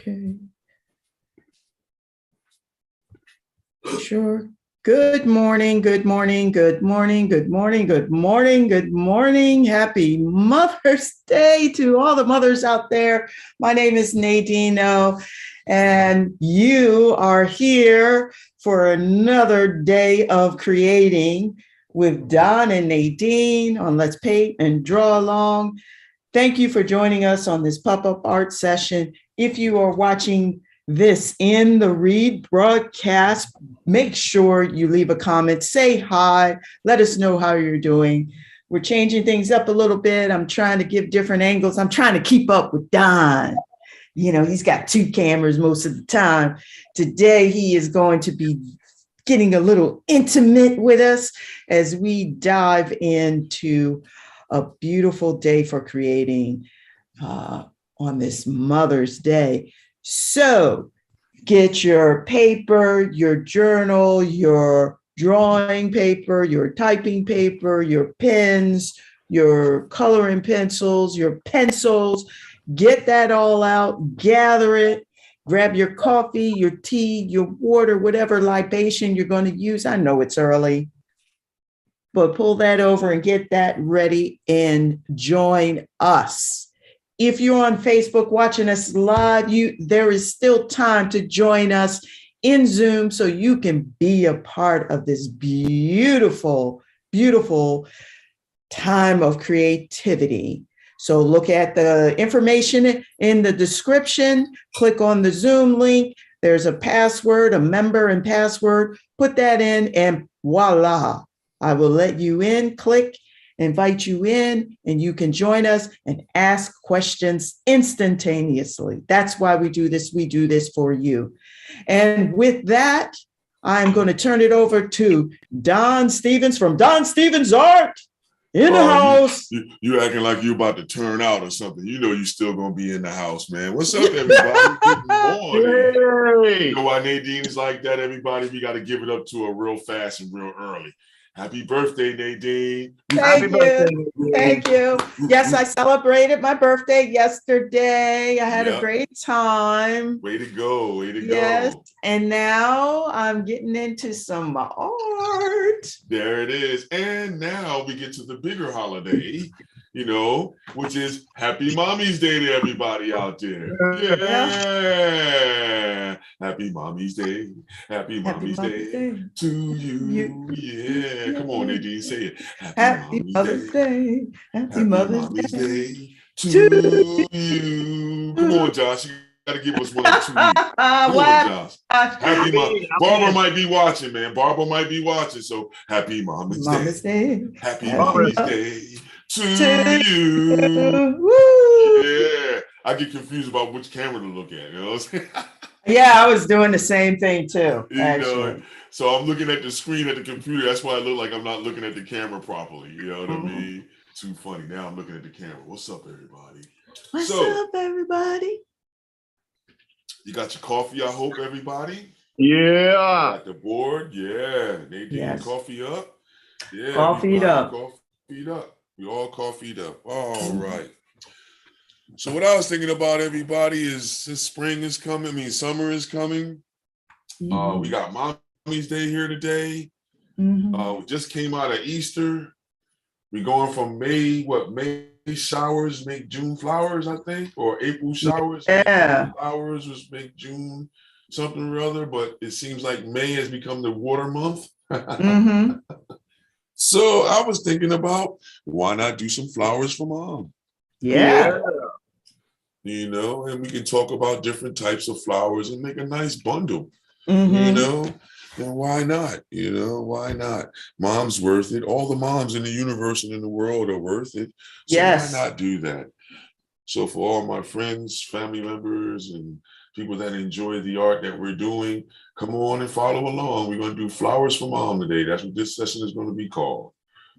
Okay. Sure. Good morning, good morning, good morning, good morning, good morning, good morning. Happy Mother's Day to all the mothers out there. My name is Nadine, and you are here for another day of creating with Don and Nadine on Let's Paint and Draw Along. Thank you for joining us on this pop-up art session. If you are watching this in the rebroadcast, make sure you leave a comment, say hi, let us know how you're doing. We're changing things up a little bit. I'm trying to give different angles. I'm trying to keep up with Don. You know, he's got two cameras most of the time. Today, he is going to be getting a little intimate with us as we dive into a beautiful day for creating on this Mother's Day. So get your paper, your journal, your drawing paper, your typing paper, your pens, your coloring pencils, your pencils. Get that all out, gather it, grab your coffee, your tea, your water, whatever libation you're going to use. I know it's early, but pull that over and get that ready and join us. If you're on Facebook watching us live, there is still time to join us in Zoom so you can be a part of this beautiful, beautiful time of creativity. So look at the information in the description, click on the Zoom link. There's a password, a member and password. Put that in and voila, I will let you in, click, invite you in, and you can join us and ask questions instantaneously. That's why we do this. We do this for you. And with that, I'm going to turn it over to Don Stevens from Don Stevens Art in the house. You acting like you're about to turn out or something. You know you're still going to be in the house, man. What's up, everybody? Good morning. Hey. You know why Nadine is like that, everybody? We got to give it up to her real fast and real early. Happy birthday, Nadine. Thank you. Thank you. Yes, I celebrated my birthday yesterday. I had a great time. Way to go. Way to go. And now I'm getting into some art. There it is. And now we get to the bigger holiday, you know, which is Happy Mommy's Day to everybody out there. Yeah. Happy Mommy's Day. Happy Mommy's Day to you. Yeah. Come on, Nadine, say it. Happy Mother's Day. Happy Mother's Day to you. Come on, Josh. You got to give us one or two. Come on, Josh. Happy Mom. Barbara might be watching, man. Barbara might be watching. So happy Mama's Day. Happy Mommy's Day to you. Woo. Yeah. I get confused about which camera to look at. You know what I'm saying? Yeah, I was doing the same thing too. You know, so I'm looking at the screen at the computer. That's why I look like I'm not looking at the camera properly. You know what I mean? Too funny. Now I'm looking at the camera. What's up, everybody? What's up, everybody? You got your coffee, I hope, everybody? Yeah. Got the board? Yeah. Nadine, coffee up? Yeah. Coffeeed up. Coffeeed up. We all coffeeed up. All right. So what I was thinking about, everybody, is this spring is coming. I mean, summer is coming. We got Mommy's Day here today. We just came out of Easter. We're going from May showers make June flowers, I think, or April showers. Yeah. Flowers was make June something or other, but it seems like May has become the water month. So I was thinking about why not do some flowers for Mom? Yeah. You know, and we can talk about different types of flowers and make a nice bundle, you know, and why not? You know, why not? Mom's worth it. All the moms in the universe and in the world are worth it. So why not do that? So for all my friends, family members, and people that enjoy the art that we're doing, come on and follow along. We're going to do flowers for Mom today. That's what this session is going to be called.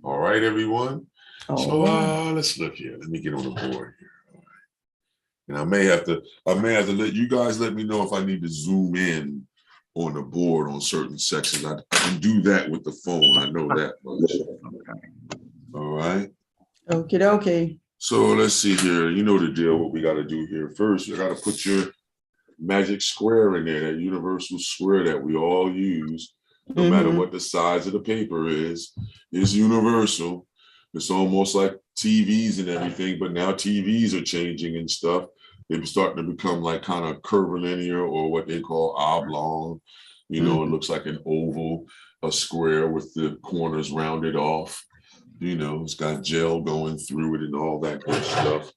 All right, everyone. So let's look here. Let me get on the board here. And I may have to let you guys let me know if I need to zoom in on the board on certain sections. I can do that with the phone. I know that much. All right. Okie dokie. So let's see here. You know the deal, what we got to do here. First, you got to put your magic square in there, that universal square that we all use, no matter what the size of the paper is universal. It's almost like TVs and everything, but now TVs are changing and stuff. They're starting to become like kind of curvilinear, or what they call oblong. You know, it looks like an oval, a square with the corners rounded off. You know, it's got gel going through it and all that good stuff.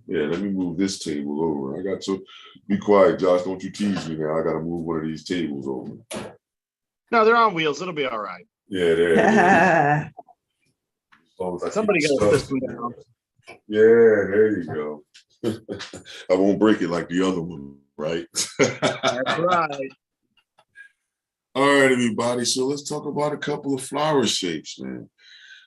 Yeah, let me move this table over. I got to be quiet, Josh. Don't you tease me now. I got to move one of these tables over. No, they're on wheels. It'll be all right. Yeah, there. Somebody got to system down. Yeah, there you go. I won't break it like the other one, right? That's right. All right, everybody. So let's talk about a couple of flower shapes, man.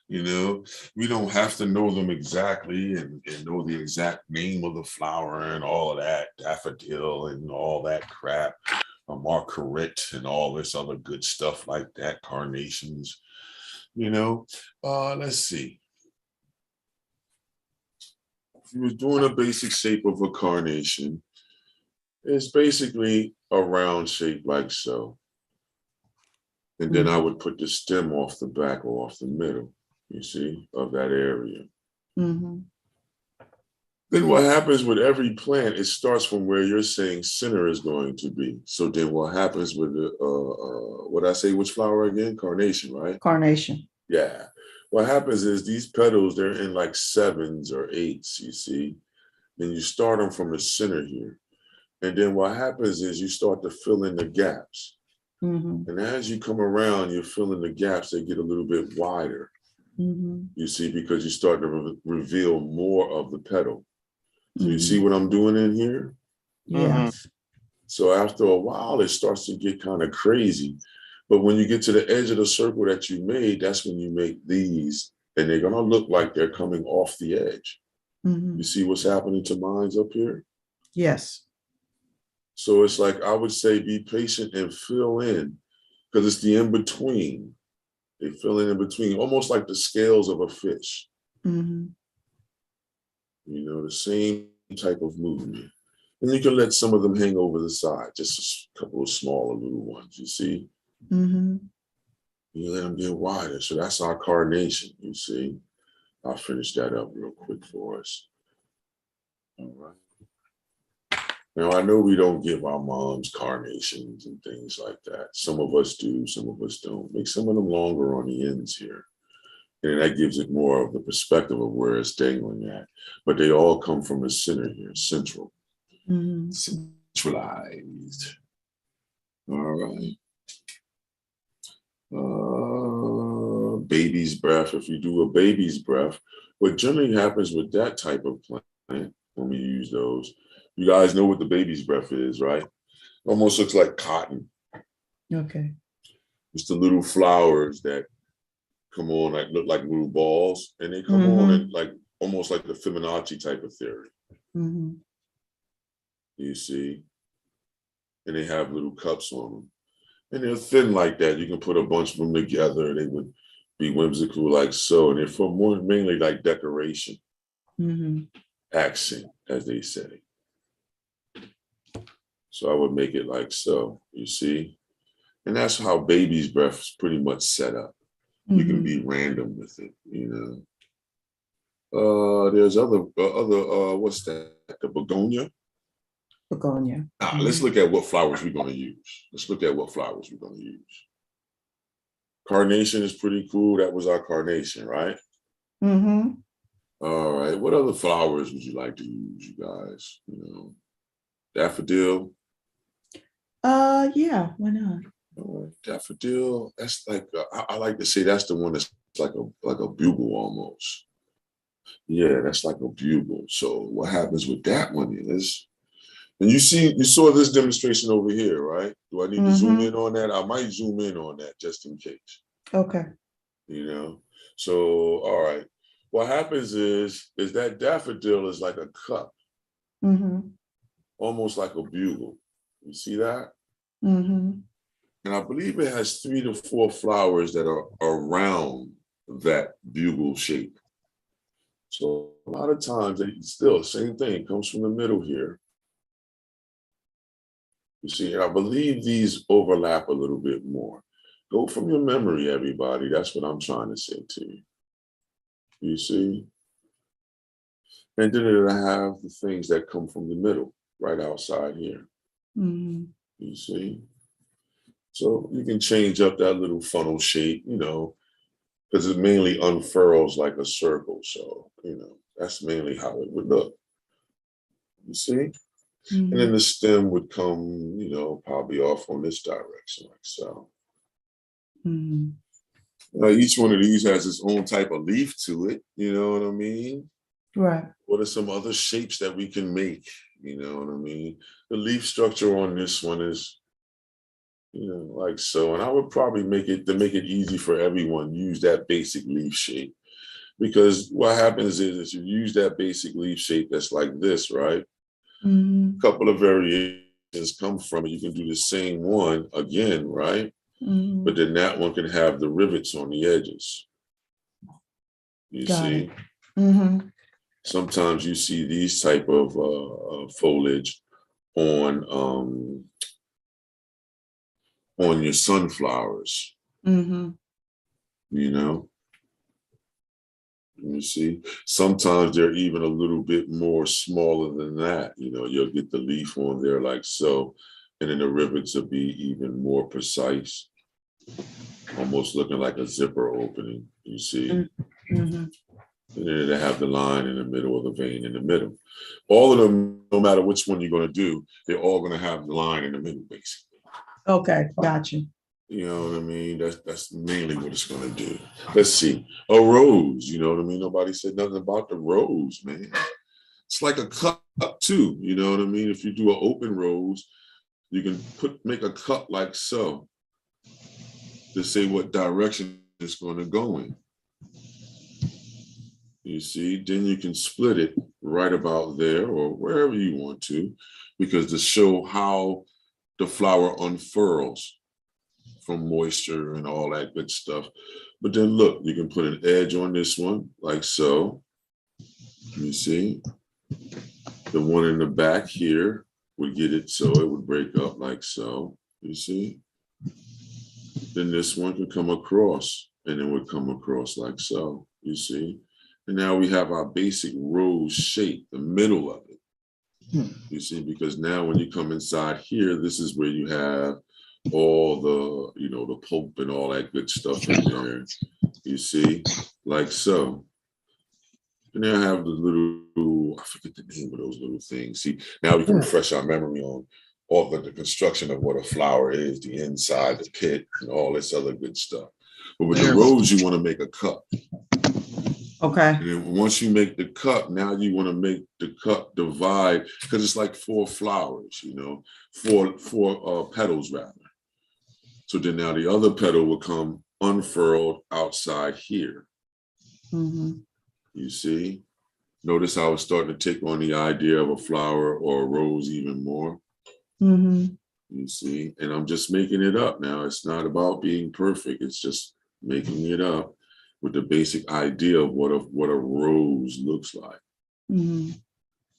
You know, we don't have to know them exactly and know the exact name of the flower and all of that, daffodil and all that crap, marguerite and all this other good stuff like that, carnations. You know, let's see. If you was doing a basic shape of a carnation, it's basically a round shape like so. And then I would put the stem off the back or off the middle, you see, of that area. Then what happens with every plant, it starts from where you're saying center is going to be. So then what happens with the, what I say, which flower again? Carnation, right? Carnation. Yeah. What happens is these petals, they're in like 7s or 8s, you see. Then you start them from the center here. And then what happens is you start to fill in the gaps. And as you come around, you're filling the gaps, they get a little bit wider. You see, because you start to reveal more of the petal. So you see what I'm doing in here? Yes. So after a while, it starts to get kind of crazy. But when you get to the edge of the circle that you made, that's when you make these, and they're going to look like they're coming off the edge. You see what's happening to mines up here? Yes. So it's like, I would say, be patient and fill in, because it's the in-between. They fill in between, almost like the scales of a fish. You know, the same type of movement. And you can let some of them hang over the side, just a couple of smaller little ones, you see? You let them get wider. So that's our carnation, you see? I'll finish that up real quick for us. All right. Now, I know we don't give our moms carnations and things like that. Some of us do, some of us don't. Make some of them longer on the ends here. And that gives it more of the perspective of where it's dangling at. But they all come from the center here, central. Centralized. All right. Baby's breath. If you do a baby's breath, what generally happens with that type of plant, when we use those, you guys know what the baby's breath is, right? Almost looks like cotton. Okay. It's the little flowers that come on, like look like little balls, and they come on and like almost like the Fibonacci type of theory. You see, and they have little cups on them, and they're thin like that. You can put a bunch of them together; they would be whimsical like so, and they're for more mainly like decoration, accent, as they say. So I would make it like so, you see? And that's how baby's breath is pretty much set up. You can be random with it, you know? There's other, what's that? The begonia? Begonia. Let's look at what flowers we're gonna use. Let's look at what flowers we're gonna use. Carnation is pretty cool. That was our carnation, right? All right, what other flowers would you like to use, you guys? You know, daffodil? Yeah, why not? Daffodil, that's like, I like to say that's the one that's like a bugle almost. Yeah, that's like a bugle. So what happens with that one is, and you saw this demonstration over here, right? Do I need to zoom in on that? I might zoom in on that just in case. Okay. You know, so, all right. What happens is that daffodil is like a cup, almost like a bugle. You see that? And I believe it has 3 to 4 flowers that are around that bugle shape. So a lot of times, they still, same thing, comes from the middle here. You see, I believe these overlap a little bit more. Go from your memory, everybody. That's what I'm trying to say to you. You see? And then it'll have the things that come from the middle, right outside here. Mm-hmm. You see? So you can change up that little funnel shape, you know, because it mainly unfurls like a circle. So, you know, that's mainly how it would look. You see? Mm-hmm. And then the stem would come, you know, probably off on this direction, like so. Mm-hmm. Each one of these has its own type of leaf to it, you know what I mean? Right. What are some other shapes that we can make? You know what I mean? The leaf structure on this one is, you know, like so. And I would probably make it, to make it easy for everyone, use that basic leaf shape. Because what happens is you use that basic leaf shape that's like this, right? Mm-hmm. A couple of variations come from it. You can do the same one again, right? Mm-hmm. But then that one can have the rivets on the edges. You Got see? it. Mm-hmm. Sometimes you see these type of foliage on your sunflowers. Mm-hmm. You know, you see. Sometimes they're even a little bit more smaller than that. You know, you'll get the leaf on there like so, and then the rivets will be even more precise, almost looking like a zipper opening. You see. Mm-hmm. And then they have the line in the middle of the vein in the middle. All of them, no matter which one you're going to do, they're all going to have the line in the middle, basically. Okay, got you. You know what I mean? That's mainly what it's going to do. Let's see. A rose, you know what I mean? Nobody said nothing about the rose, man. It's like a cup too, you know what I mean? If you do an open rose, you can make a cup like so to say what direction it's going to go in. You see, then you can split it right about there or wherever you want to, because to show how the flower unfurls from moisture and all that good stuff. But then look, you can put an edge on this one like so. You see, the one in the back here would get it so it would break up like so. You see, then this one could come across and it would come across like so. You see. And now we have our basic rose shape, the middle of it. You see, because now when you come inside here, this is where you have all the, you know, the pulp and all that good stuff in there. You see, like so. And then I have the little, I forget the name of those little things. See, now we can refresh our memory on all the construction of what a flower is, the inside, the pit, and all this other good stuff. But with the rose, you want to make a cup. Okay. And then once you make the cup, now you want to make the cup divide, because it's like 4 flowers, you know, four petals rather. So then now the other petal will come unfurled outside here. Mm-hmm. You see? Notice how it's starting to take on the idea of a flower or a rose even more. Mm-hmm. You see? And I'm just making it up now. It's not about being perfect. It's just making it up with the basic idea of what a rose looks like. Mm-hmm.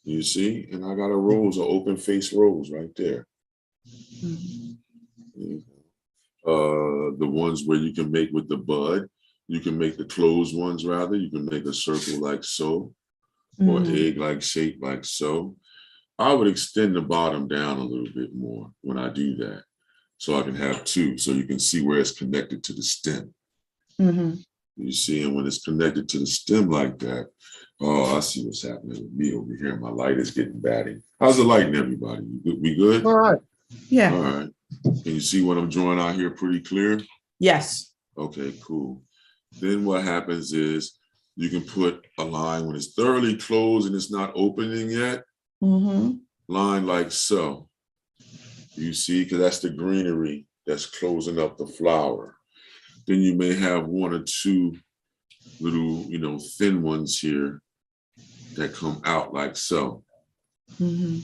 You see? And I got a rose, an open face rose right there. Mm-hmm. The ones where you can make with the bud, you can make the closed ones rather. You can make a circle like so, or egg-like shape like so. I would extend the bottom down a little bit more when I do that, so I can have 2, so you can see where it's connected to the stem. Mm-hmm. You see, and when it's connected to the stem like that, oh, I see what's happening with me over here. My light is getting batty. How's the lighting, everybody? We good? All right. Yeah. All right. Can you see what I'm drawing out here pretty clear? Yes. Okay, cool. Then what happens is you can put a line when it's thoroughly closed and it's not opening yet. Mm-hmm. Line like so. You see, because that's the greenery that's closing up the flower. Then you may have 1 or 2 little, you know, thin ones here that come out like so. Mm-hmm.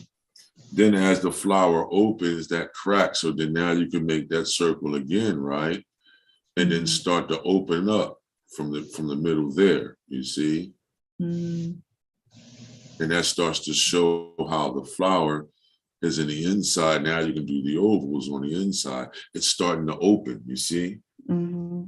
Then as the flower opens, that crack, so then now you can make that circle again, right? And then start to open up from the middle there, you see? Mm-hmm. And that starts to show how the flower Because in the inside, now you can do the ovals on the inside. It's starting to open, you see? Mm-hmm.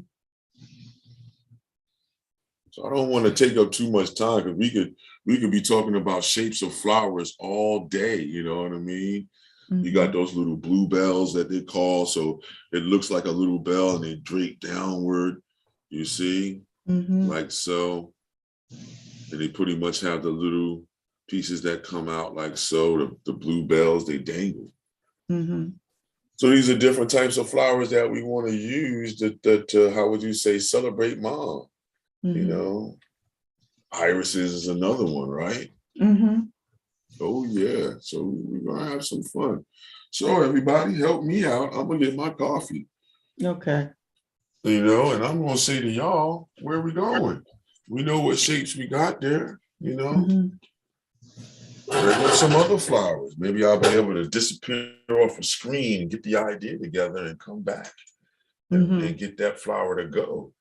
So I don't want to take up too much time because we could be talking about shapes of flowers all day, you know what I mean? Mm-hmm. You got those little bluebells that they call, so it looks like a little bell and they drape downward, you see? Mm-hmm. Like so. And they pretty much have the little pieces that come out like so, the bluebells, they dangle. Mm-hmm. So these are different types of flowers that we want to use that how would you say, celebrate mom, Mm-hmm. you know? Irises is another one, right? Mm-hmm. Oh yeah, so we're gonna have some fun. So everybody help me out. I'm gonna get my coffee. Okay. You know, and I'm gonna say to y'all, where we going? We know what shapes we got there, you know. Mm-hmm. There's some other flowers. Maybe I'll be able to disappear off the screen and get the idea together and come back and get that flower to go.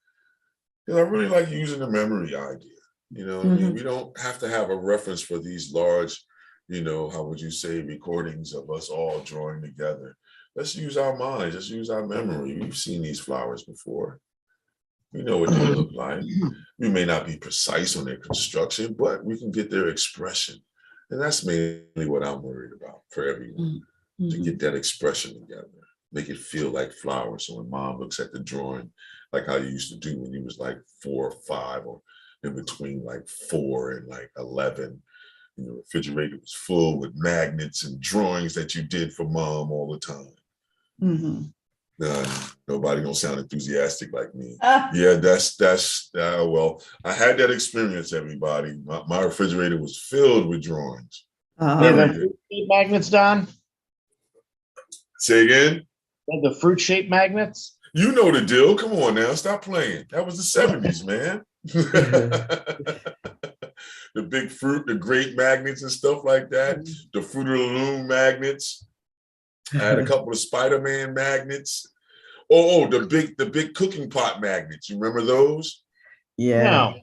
Because I really like using the memory idea. You know what I mean? We don't have to have a reference for these large, you know, how would you say, recordings of us all drawing together. Let's use our minds. Let's use our memory. We've seen these flowers before. We know what they look like. We may not be precise on their construction, but we can get their expression. And that's mainly what I'm worried about for everyone, to get that expression together, make it feel like flowers. So when mom looks at the drawing, like how you used to do when you was like 4 or 5 or in between like 4 and like 11, and the refrigerator was full with magnets and drawings that you did for mom all the time. Mm-hmm. Nobody gonna sound enthusiastic like me. Yeah, that's well, I had that experience, everybody. My refrigerator was filled with drawings. The fruit magnets, Don? Say again? The fruit shaped magnets? You know the deal. Come on now, stop playing. That was the 70s, man. The big fruit, the grape magnets and stuff like that. The Fruit of the Loom magnets. I had a couple of Spider-Man magnets. Oh, the big cooking pot magnets. You remember those? Yeah. No.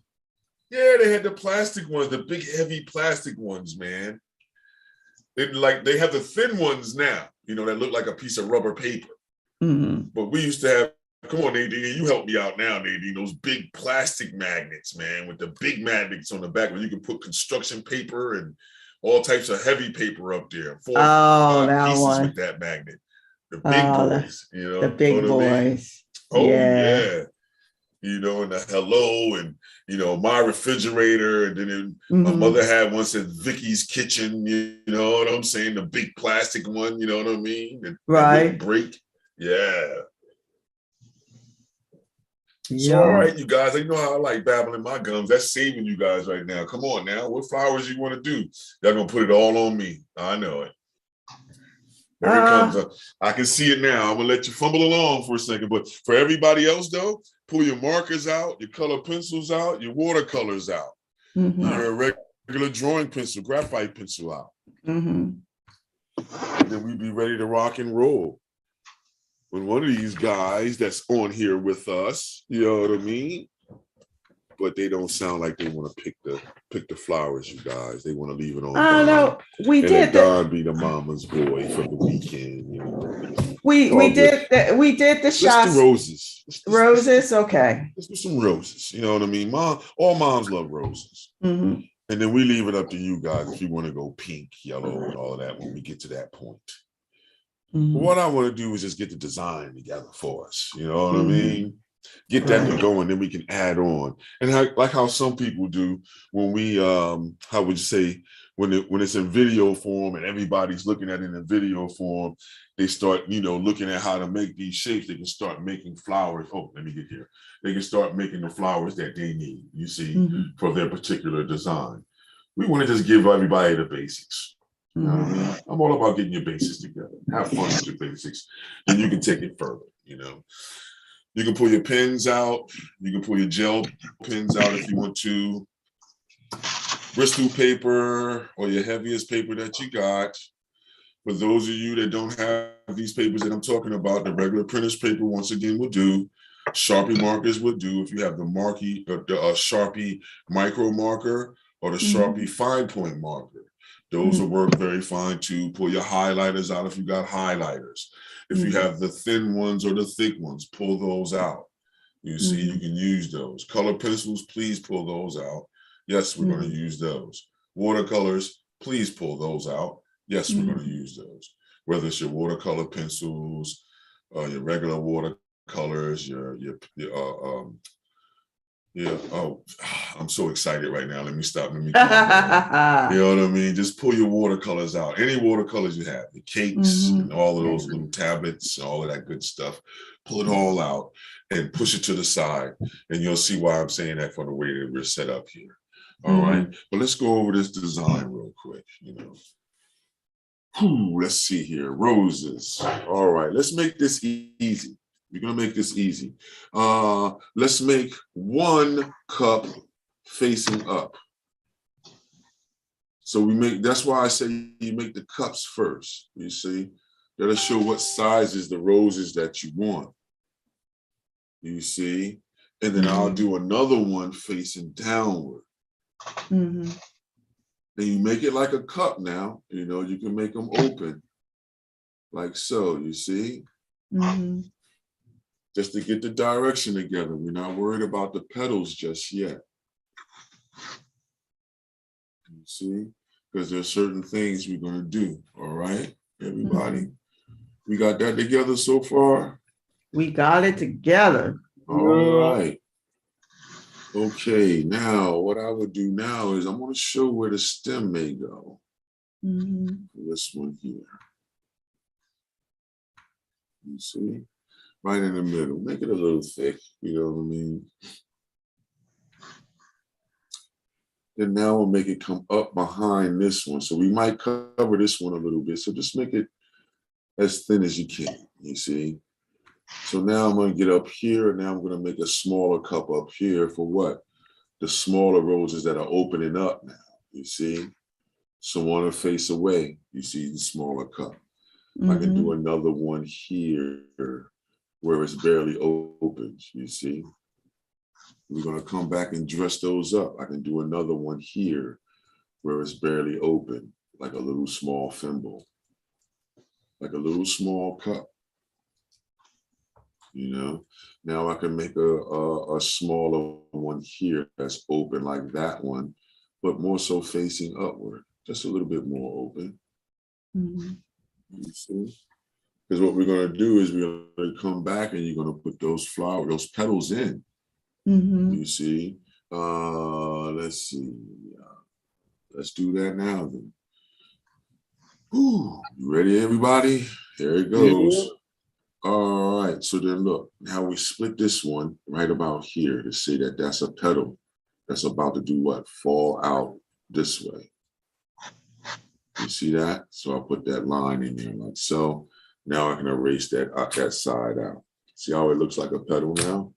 Yeah, they had the plastic ones, the big heavy plastic ones, man. They have the thin ones now, you know, that look like a piece of rubber paper. Mm-hmm. But we used to have, come on, Nadine, you help me out now, Nadine, those big plastic magnets, man, with the big magnets on the back where you can put construction paper and all types of heavy paper up there. 4 or 5 pieces one. With that magnet. The big boys, you know. The big boys. Oh, yeah. You know, and the hello and, you know, my refrigerator. And then my mother had one said Vicky's kitchen, you know what I'm saying? The big plastic one, you know what I mean? That break. Yeah. So, all right, you guys, I know how I like babbling my gums. That's saving you guys right now. Come on now. What flowers you want to do? Y'all going to put it all on me. I know it. There it comes. I can see it now. I'm going to let you fumble along for a second. But for everybody else, though, pull your markers out, your color pencils out, your watercolors out. Your regular drawing pencil, graphite pencil out. And then we'd be ready to rock and roll. When one of these guys that's on here with us, you know what I mean? But they don't sound like they want to pick the flowers, you guys. They want to leave it on. Oh no, we and did. Don be the mama's boy for the weekend. You know. We did the shots. Let's do roses. Roses, okay. Let's do some roses. You know what I mean? All moms love roses. And then we leave it up to you guys if you want to go pink, yellow, and all of that when we get to that point. But what I want to do is just get the design together for us. You know what I mean? Get that to go, and then we can add on. And how some people do when we, how would you say, when it's in video form and everybody's looking at it in video form, they start, you know, looking at how to make these shapes. They can start making flowers. Oh, let me get here. They can start making the flowers that they need, you see, for their particular design. We want to just give everybody the basics. You know what I mean? I'm all about getting your basics together. Have fun with your basics. Then you can take it further, you know. You can pull your pens out. You can pull your gel pens out if you want to. Bristol paper or your heaviest paper that you got. For those of you that don't have these papers that I'm talking about, the regular printer's paper, once again, will do. Sharpie markers will do if you have the Sharpie micro marker or the Sharpie fine point marker. Those will work very fine too. Pull your highlighters out if you got highlighters. If you have the thin ones or the thick ones, pull those out. You see, you can use those. Color pencils, please pull those out. Yes, we're going to use those. Watercolors, please pull those out. Yes, we're going to use those. Whether it's your watercolor pencils, your regular watercolors, oh, I'm so excited right now. Let me stop. Let me calm down. You know what I mean? Just pull your watercolors out. Any watercolors you have, the cakes and all of those little tablets, all of that good stuff. Pull it all out and push it to the side. And you'll see why I'm saying that from the way that we're set up here. All right. But let's go over this design real quick, you know. Let's see here. Roses. All right. Let's make this easy. We're going to make this easy. Let's make one cup facing up. So that's why I say you make the cups first. You see, that'll show what sizes the roses that you want. You see, and then I'll do another one facing downward. And you make it like a cup now. You know, you can make them open like so, you see? Just to get the direction together. We're not worried about the petals just yet. You see? Because there's certain things we're going to do. All right, everybody? We got that together so far? We got it together. All right. Okay, now what I would do now is I'm going to show where the stem may go. This one here. You see? Right in the middle. Make it a little thick, you know what I mean? Then now we'll make it come up behind this one. So we might cover this one a little bit. So just make it as thin as you can, you see? So now I'm going to get up here, and now I'm going to make a smaller cup up here for what? The smaller roses that are opening up now, you see? So one to face away, you see the smaller cup. I can do another one here where it's barely open, you see? We're going to come back and dress those up. I can do another one here where it's barely open, like a little small thimble, like a little small cup. You know, now I can make a smaller one here that's open like that one, but more so facing upward, just a little bit more open. You see? Because what we're going to do is we're going to come back and you're going to put those petals in. You see? Let's see. Let's do that now then. You ready, everybody? Here it goes. All right, so then look, now we split this one right about here to say that that's a petal that's about to do what? Fall out this way. You see that? So I'll put that line in there like so. Now I can erase that side out. See how it looks like a petal now?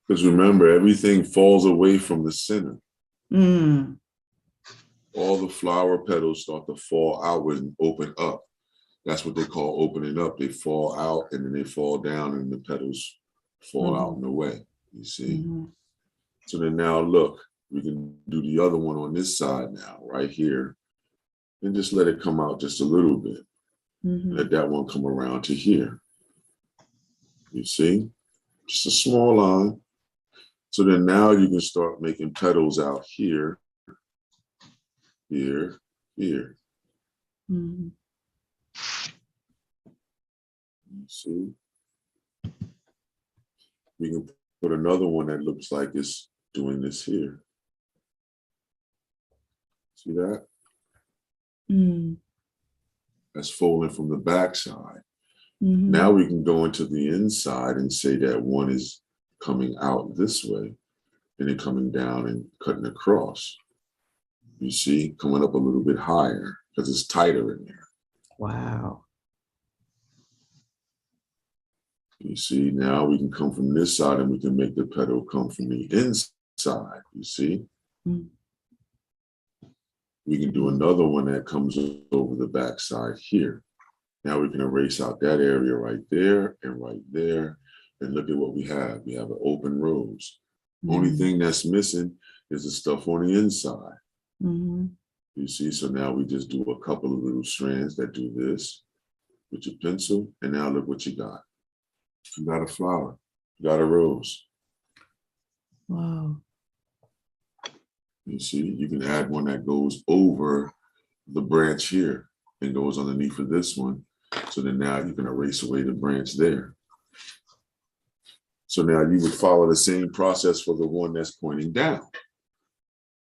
Because remember, everything falls away from the center. All the flower petals start to fall outward and open up. That's what they call opening up. They fall out and then they fall down and the petals fall out in the way, you see? So then now look, we can do the other one on this side now, right here. And just let it come out just a little bit. Let that one come around to here. You see? Just a small line. So then now you can start making petals out here. Here. You see? We can put another one that looks like it's doing this here. See that? That's folding from the back side. Now we can go into the inside and say that one is coming out this way and then coming down and cutting across. You see, coming up a little bit higher because it's tighter in there. Wow. You see, now we can come from this side and we can make the petal come from the inside, you see? We can do another one that comes over the back side here. Now we can erase out that area right there and right there. And look at what we have. We have an open rose. Only thing that's missing is the stuff on the inside. Mm-hmm. You see, so now we just do a couple of little strands that do this with your pencil, and now look what you got. You got a flower, you got a rose. Wow. You see, you can add one that goes over the branch here and goes underneath of this one. So then now you can erase away the branch there. So now you would follow the same process for the one that's pointing down.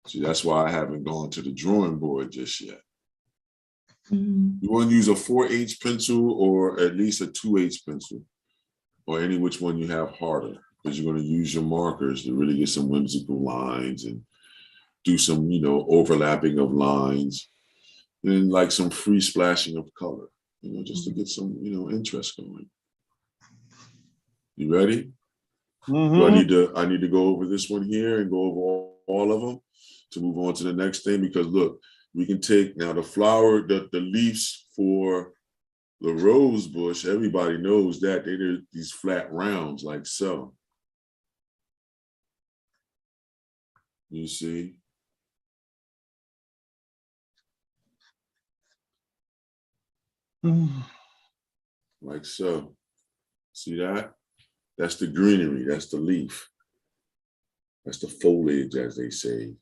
See, that's why I haven't gone to the drawing board just yet. Mm-hmm. You want to use a 4H pencil or at least a 2H pencil, or any which one you have harder, because you're going to use your markers to really get some whimsical lines and do some, overlapping of lines and like some free splashing of color, just to get some, interest going. You ready? Mm-hmm. Do I need to go over this one here and go over all of them to move on to the next thing? Because look, we can take now the flower, the leaves for the rose bush. Everybody knows that they're these flat rounds like so. You see? Like so. See that? That's the greenery. That's the leaf. That's the foliage, as they say.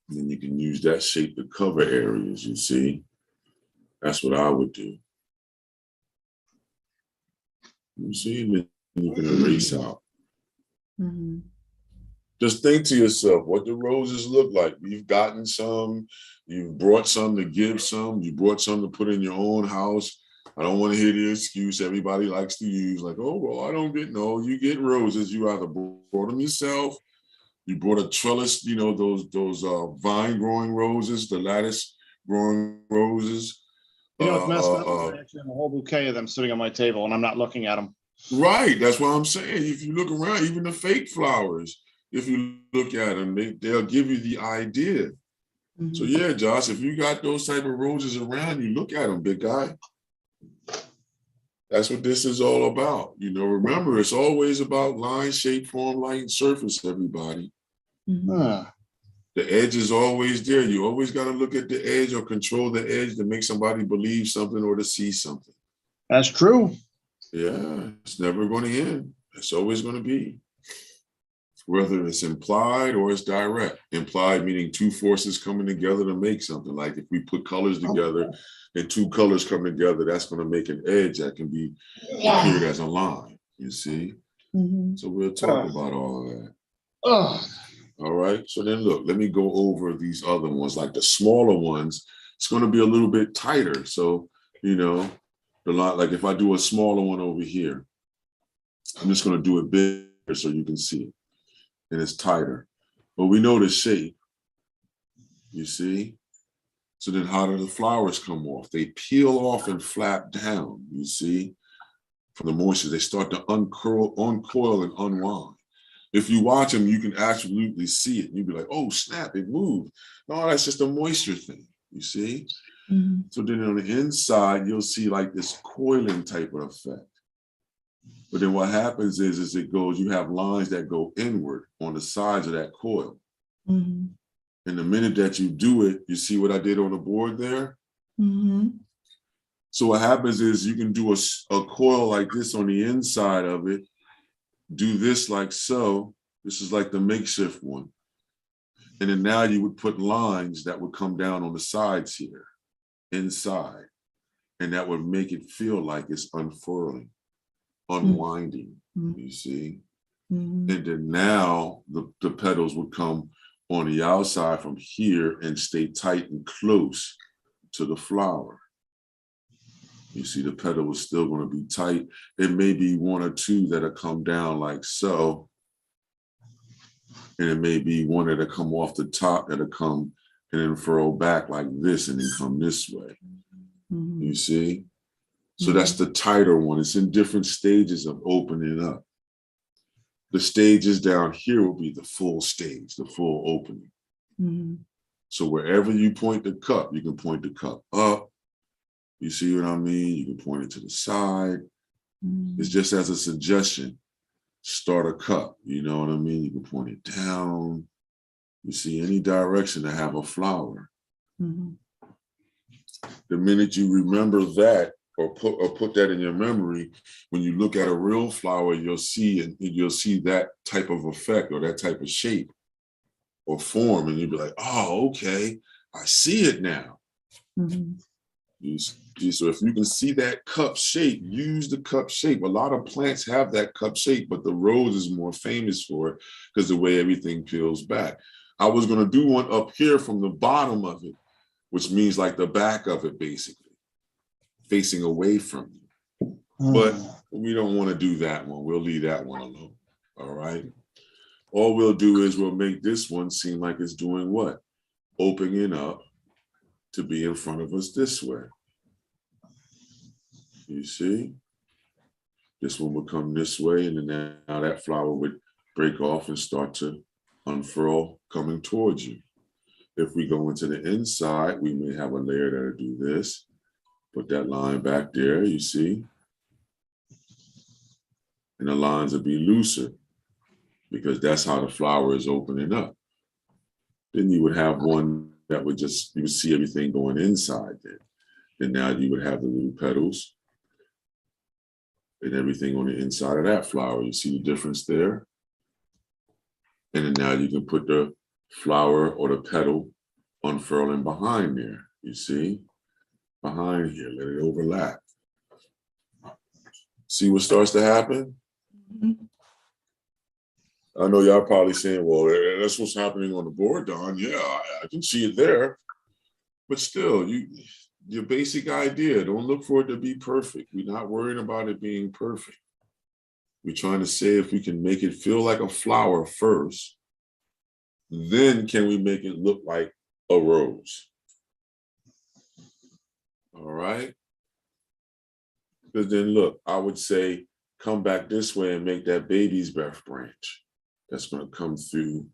And then you can use that shape to cover areas, you see? That's what I would do. You see? And then you can erase out. Mm-hmm. Just think to yourself what the roses look like. You've gotten some, you've brought some to give some, you brought some to put in your own house. I don't want to hear the excuse everybody likes to use, like, oh, well, I don't get, no, you get roses. You either brought them yourself, you brought a trellis, those vine growing roses, the lattice growing roses. It's messed up. I actually have a whole bouquet of them sitting on my table, and I'm not looking at them. Right, that's what I'm saying. If you look around, even the fake flowers, if you look at them, they'll give you the idea. Mm-hmm. So yeah, Josh, if you got those type of roses around you, look at them, big guy. That's what this is all about. Remember, it's always about line, shape, form, light, and surface, everybody. Mm-hmm. The edge is always there. You always got to look at the edge or control the edge to make somebody believe something or to see something. That's true. Yeah, it's never going to end. It's always going to be. Whether it's implied or it's direct. Implied meaning two forces coming together to make something. Like if we put colors together and two colors come together, that's going to make an edge that can be appeared as a line, you see? Mm-hmm. So we'll talk about all of that. Oh. All right, so then look, let me go over these other ones, like the smaller ones. It's going to be a little bit tighter. So, like if I do a smaller one over here, I'm just going to do it bigger so you can see it. And it's tighter. But we know the shape, you see? So then how do the flowers come off? They peel off and flap down, you see? From the moisture, they start to uncoil and unwind. If you watch them, you can absolutely see it. You'd be like, oh, snap, it moved. No, that's just a moisture thing, you see? Mm-hmm. So then on the inside, you'll see like this coiling type of effect. But then what happens is you have lines that go inward on the sides of that coil. Mm-hmm. And the minute that you do it, you see what I did on the board there? Mm-hmm. So what happens is you can do a coil like this on the inside of it, do this like so. This is like the makeshift one. And then now you would put lines that would come down on the sides here, inside. And that would make it feel like it's unfurling, unwinding, you see? Mm-hmm. And then now the petals would come on the outside from here and stay tight and close to the flower. You see, the petal is still going to be tight. It may be one or two that'll come down like so. And it may be one that'll come off the top that'll come and then furrow back like this and then come this way. Mm-hmm. You see? So that's the tighter one. It's in different stages of opening up. The stages down here will be the full stage, the full opening. Mm-hmm. So wherever you point the cup, you can point the cup up. You see what I mean? You can point it to the side. Mm-hmm. It's just as a suggestion. start a cup. You know what I mean? You can point it down. You see any direction to have a flower. Mm-hmm. The minute you remember that or put that in your memory, when you look at a real flower, you'll see that type of effect or that type of shape or form, and you'll be like, oh, okay, I see it now. Mm-hmm. So if you can see that cup shape, use the cup shape. A lot of plants have that cup shape, but the rose is more famous for it because the way everything peels back. I was going to do one up here from the bottom of it, which means like the back of it, basically, facing away from you. But we don't want to do that one. We'll leave that one alone. All right. All we'll do is we'll make this one seem like it's doing what? Opening up to be in front of us this way. You see? This one would come this way, and then now that flower would break off and start to unfurl coming towards you. If we go into the inside, we may have a layer that'll do this. Put that line back there, you see? And the lines will be looser because that's how the flower is opening up. Then you would have one that would you would see everything going inside there. And now you would have the little petals and everything on the inside of that flower. You see the difference there? And then now you can put the flower or the petal unfurling behind there. You see? Behind here, let it overlap. See what starts to happen? Mm-hmm. I know y'all probably saying, well, that's what's happening on the board, Don. Yeah, I can see it there. But still, your basic idea, don't look for it to be perfect. We're not worrying about it being perfect. We're trying to say if we can make it feel like a flower first, then can we make it look like a rose? All right? Because then look, I would say, come back this way and make that baby's breath branch. That's going to come through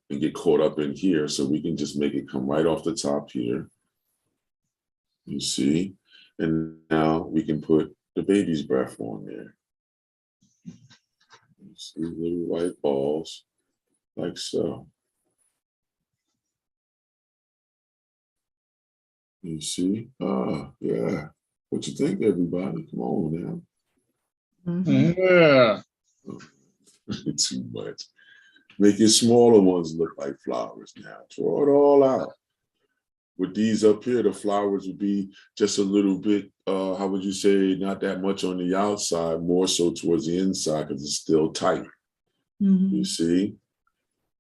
and get caught up in here. So we can just make it come right off the top here. You see? And now we can put the baby's breath on there. You see little white balls, like so. You see? Ah, yeah. What you think, everybody? Come on now. Mm-hmm. Yeah. Too much. Make your smaller ones look like flowers now. Draw it all out. With these up here, the flowers would be just a little bit, how would you say, not that much on the outside, more so towards the inside because it's still tight. Mm-hmm. You see?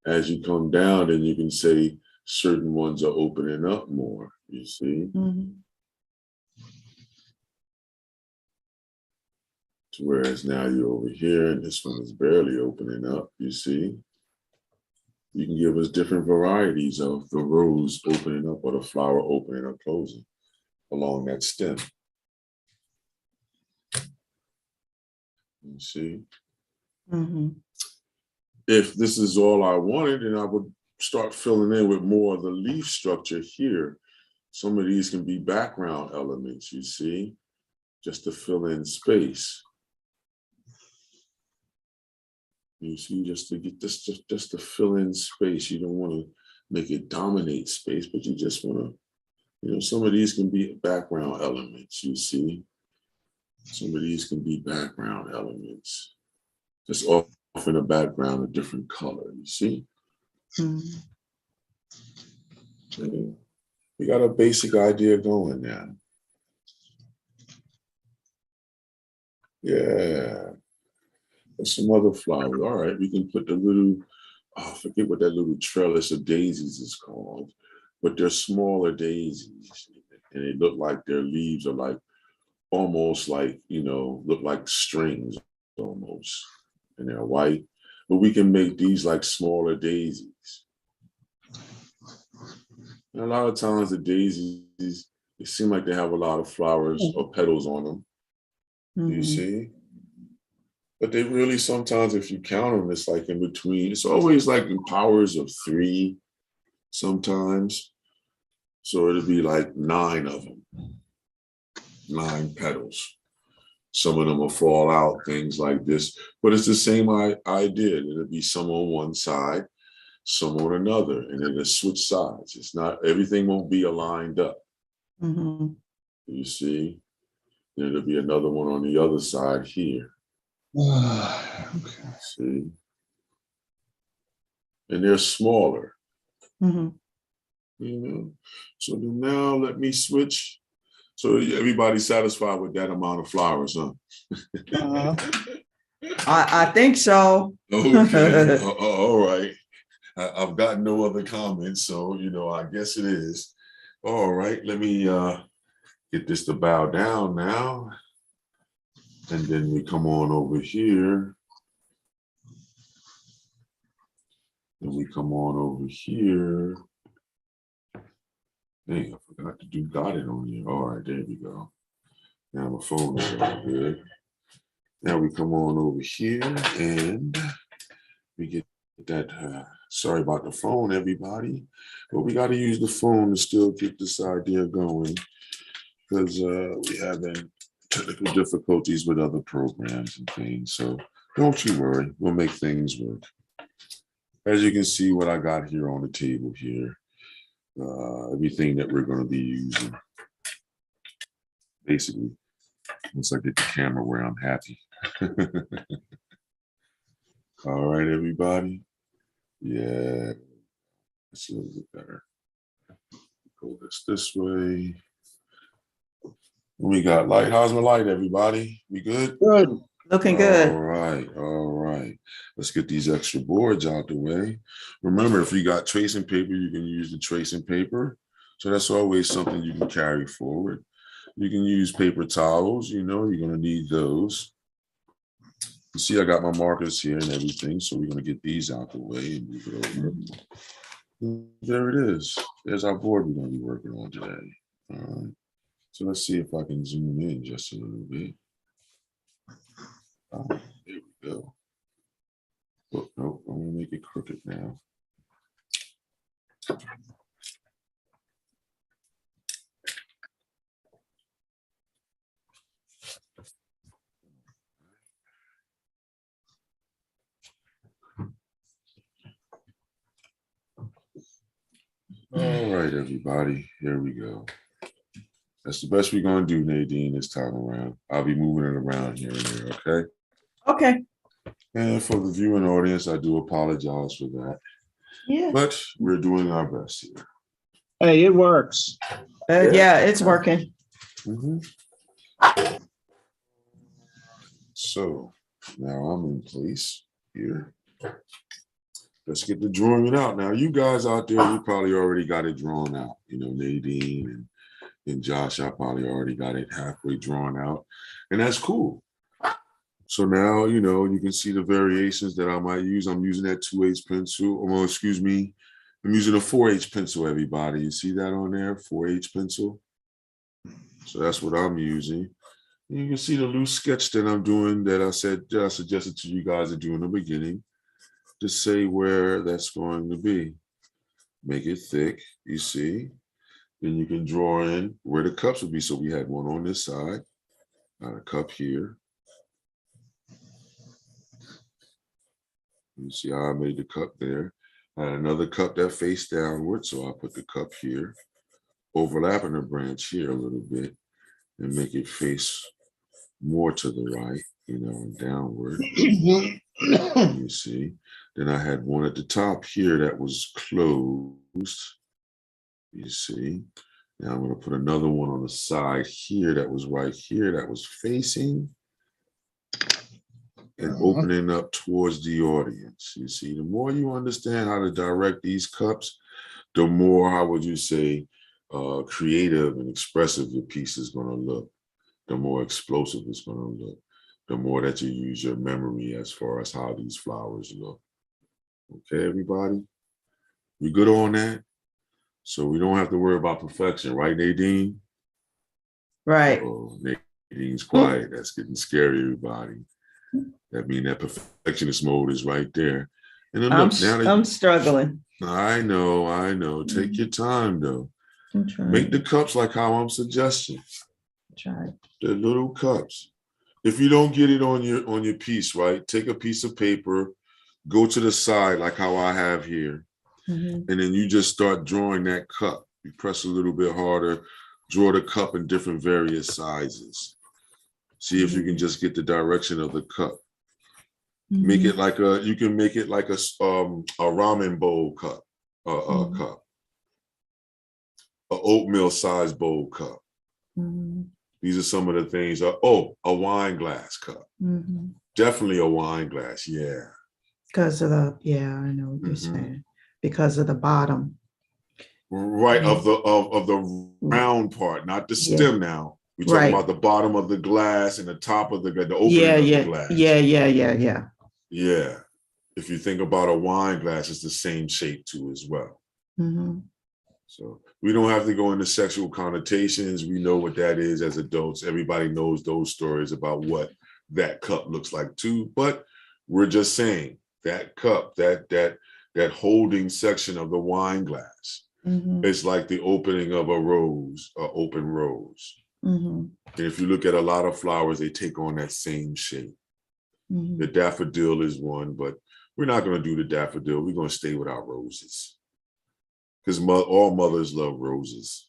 As you come down, then you can say certain ones are opening up more, you see? Mm-hmm. Whereas now you're over here and this one is barely opening up, you see? You can give us different varieties of the rose opening up or the flower opening or closing along that stem. You see? Mm-hmm. If this is all I wanted, then I would start filling in with more of the leaf structure here. Some of these can be background elements, you see, just to fill in space. You see, just to get this, just to fill in space. You don't want to make it dominate space, but you just want to, some of these can be background elements, you see. Some of these can be background elements. Just off in the background, a different color, you see. Mm-hmm. We got a basic idea going now. Yeah. There's some other flowers. All right, we can put the little, I forget what that little trellis of daisies is called, but they're smaller daisies. And they look like their leaves are like, almost like, look like strings almost. And they're white. But we can make these like smaller daisies. And a lot of times the daisies, they seem like they have a lot of flowers or petals on them. Mm-hmm. You see? But they really, sometimes if you count them, it's like in between. It's always like in powers of 3 sometimes. So it'll be like 9 of them, 9 petals. Some of them will fall out, things like this. But it's the same idea. It'll be some on one side, some on another, and then it'll switch sides. It's not, everything won't be aligned up. Mm-hmm. You see? Then there'll be another one on the other side here. Okay. See? And they're smaller. Mm-hmm. You know? So then now let me switch. So everybody's satisfied with that amount of flowers, huh? I think so. Okay. All right. I've got no other comments, so I guess it is. All right, let me get this to bow down now. And then we come on over here. And we come on over here. Dang, I forgot to got it on here. All right, there we go. Now my phone is all good. Now we come on over here and we get that. Sorry about the phone, everybody. But we got to use the phone to still get this idea going because we having technical difficulties with other programs and things. So don't you worry, we'll make things work. As you can see what I got here on the table here, everything that we're going to be using. Basically, once I get the camera where I'm happy. All right, everybody. Yeah, it's a little bit better. Go this way. We got light. How's my light, everybody? We good? Good. Looking good. All right, all right. Let's get these extra boards out the way. Remember, if you got tracing paper, you can use the tracing paper. So that's always something you can carry forward. You can use paper towels, you're gonna need those. You see, I got my markers here and everything, so we're gonna get these out the way and move it over. There it is. There's our board we're gonna be working on today. All right. So let's see if I can zoom in just a little bit. There we go. Oh, no, I'm gonna make it crooked now. All right, everybody, here we go. That's the best we're gonna do, Nadine, this time around. I'll be moving it around here and there, okay? Okay. And for the viewing audience, I do apologize for that. Yeah. But we're doing our best here. Hey, it works. Yeah, it's working. So now I'm in place here. Let's get the drawing it out. Now, you guys out there, you probably already got it drawn out. Nadine and Josh, I probably already got it halfway drawn out. And that's cool. So now, you can see the variations that I might use. I'm using that 2H pencil. Oh, excuse me. I'm using a 4H pencil, everybody. You see that on there? 4H pencil. So that's what I'm using. And you can see the loose sketch that I'm doing that I suggested to you guys to do in the beginning. To say where that's going to be. Make it thick, you see. Then you can draw in where the cups would be. So we had one on this side, a cup here. You see how I made the cup there. I had another cup that faced downward, so I put the cup here, overlapping the branch here a little bit, and make it face more to the right, downward. You see. Then I had one at the top here that was closed. You see. Now I'm going to put another one on the side here that was right here that was facing and opening up towards the audience. You see, the more you understand how to direct these cups, the more, how would you say, creative and expressive your piece is going to look. The more explosive it's going to look. The more that you use your memory as far as how these flowers look. Okay, everybody? We good on that? So we don't have to worry about perfection, right, Nadine? Right. Oh, Nadine's quiet. That's getting scary, everybody. That means that perfectionist mode is right there. And then look, I'm struggling. I know. Take your time, though. Make the cups like how I'm suggesting. Try. The little cups. if you don't get it on your piece, right? Take a piece of paper, go to the side like how I have here, and then you just start drawing that cup. You press a little bit harder, draw the cup in different various sizes. See if you can just get the direction of the cup. Make it like you can make it like a ramen bowl cup, cup, a oatmeal sized bowl cup. These are some of the things. A wine glass cup. Definitely a wine glass. Yeah. Because of I know what you're saying. Because of the bottom. Right, of the round part, not the stem now. We're talking about the bottom of the glass and the top of the opening of the glass. Yeah. If you think about a wine glass, it's the same shape too as well. So we don't have to go into sexual connotations. We know what that is as adults. Everybody knows those stories about what that cup looks like too. But we're just saying that cup, that holding section of the wine glass, it's like the opening of a rose, an open rose. And if you look at a lot of flowers, they take on that same shape. The daffodil is one, but we're not going to do the daffodil. We're going to stay with our roses. Because all mothers love roses.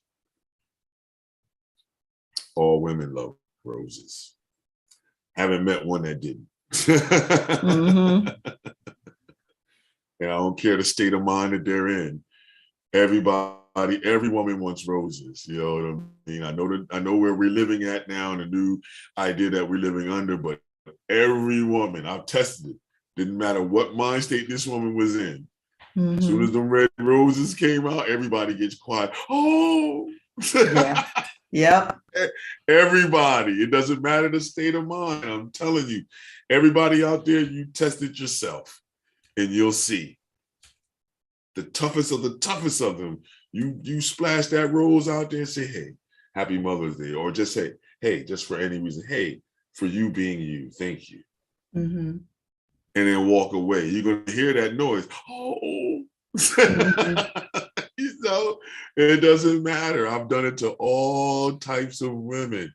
All women love roses. Haven't met one that didn't. And I don't care the state of mind that they're in. Every woman wants roses. You know what I mean? I know where we're living at now and the new idea that we're living under, but every woman, I've tested it. Didn't matter what mind state this woman was in. As soon as the red roses came out, everybody gets quiet. Oh, everybody. It doesn't matter the state of mind. I'm telling you, everybody out there, you test it yourself, and you'll see. The toughest of them. You splash that rose out there and say, "Hey, Happy Mother's Day," or just say, "Hey," just for any reason. "Hey, for you being you, thank you." And then walk away. You're going to hear that noise. Oh, you know, it doesn't matter. I've done it to all types of women.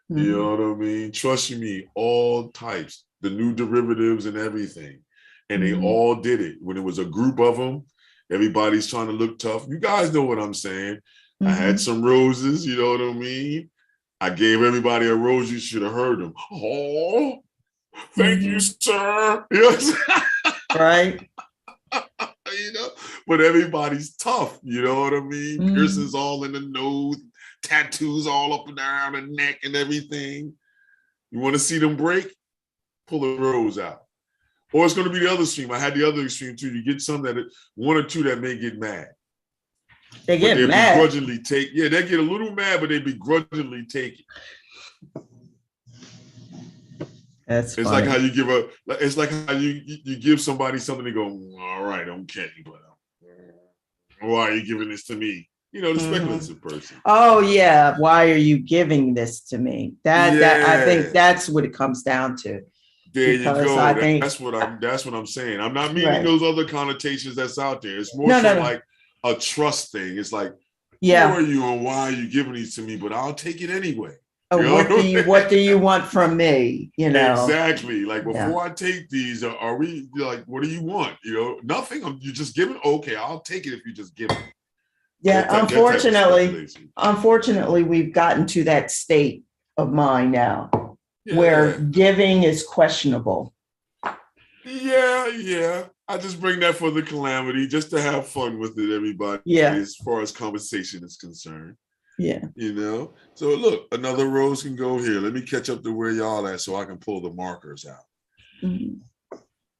You know what I mean? Trust me, all types, the new derivatives and everything. And they all did it. When it was a group of them, everybody's trying to look tough. You guys know what I'm saying. I had some roses, you know what I mean? I gave everybody a rose. You should have heard them. Oh, thank you, sir. You know? Right. You know, but everybody's tough. You know what I mean? Piercings all in the nose, tattoos all up and down the neck and everything. You want to see them break? Pull the rose out. Or it's going to be the other extreme. I had the other extreme too. You get some one or two that may get mad. They get mad. Begrudgingly take. Yeah, they get a little mad, but they begrudgingly take it. It's funny. Like how you give it's like how you give somebody something, they go, all right, okay, but why are you giving this to me? You know, the speculative person. Oh yeah, why are you giving this to me? That I think that's what it comes down to. There you go. That's what I'm saying. I'm not meaning those other connotations that's out there. It's more like a trust thing. It's like, who are you and why are you giving these to me? But I'll take it anyway. What do you want from me? You know, exactly. Like before I take these, are we like, what do you want? You know, nothing. You just give it. Okay, I'll take it if you just give it. Yeah, unfortunately, we've gotten to that state of mind now where giving is questionable. Yeah. I just bring that for the calamity, just to have fun with it, everybody. Yeah. As far as conversation is concerned. Yeah. You know, so look, another rose can go here. Let me catch up to where y'all at so I can pull the markers out.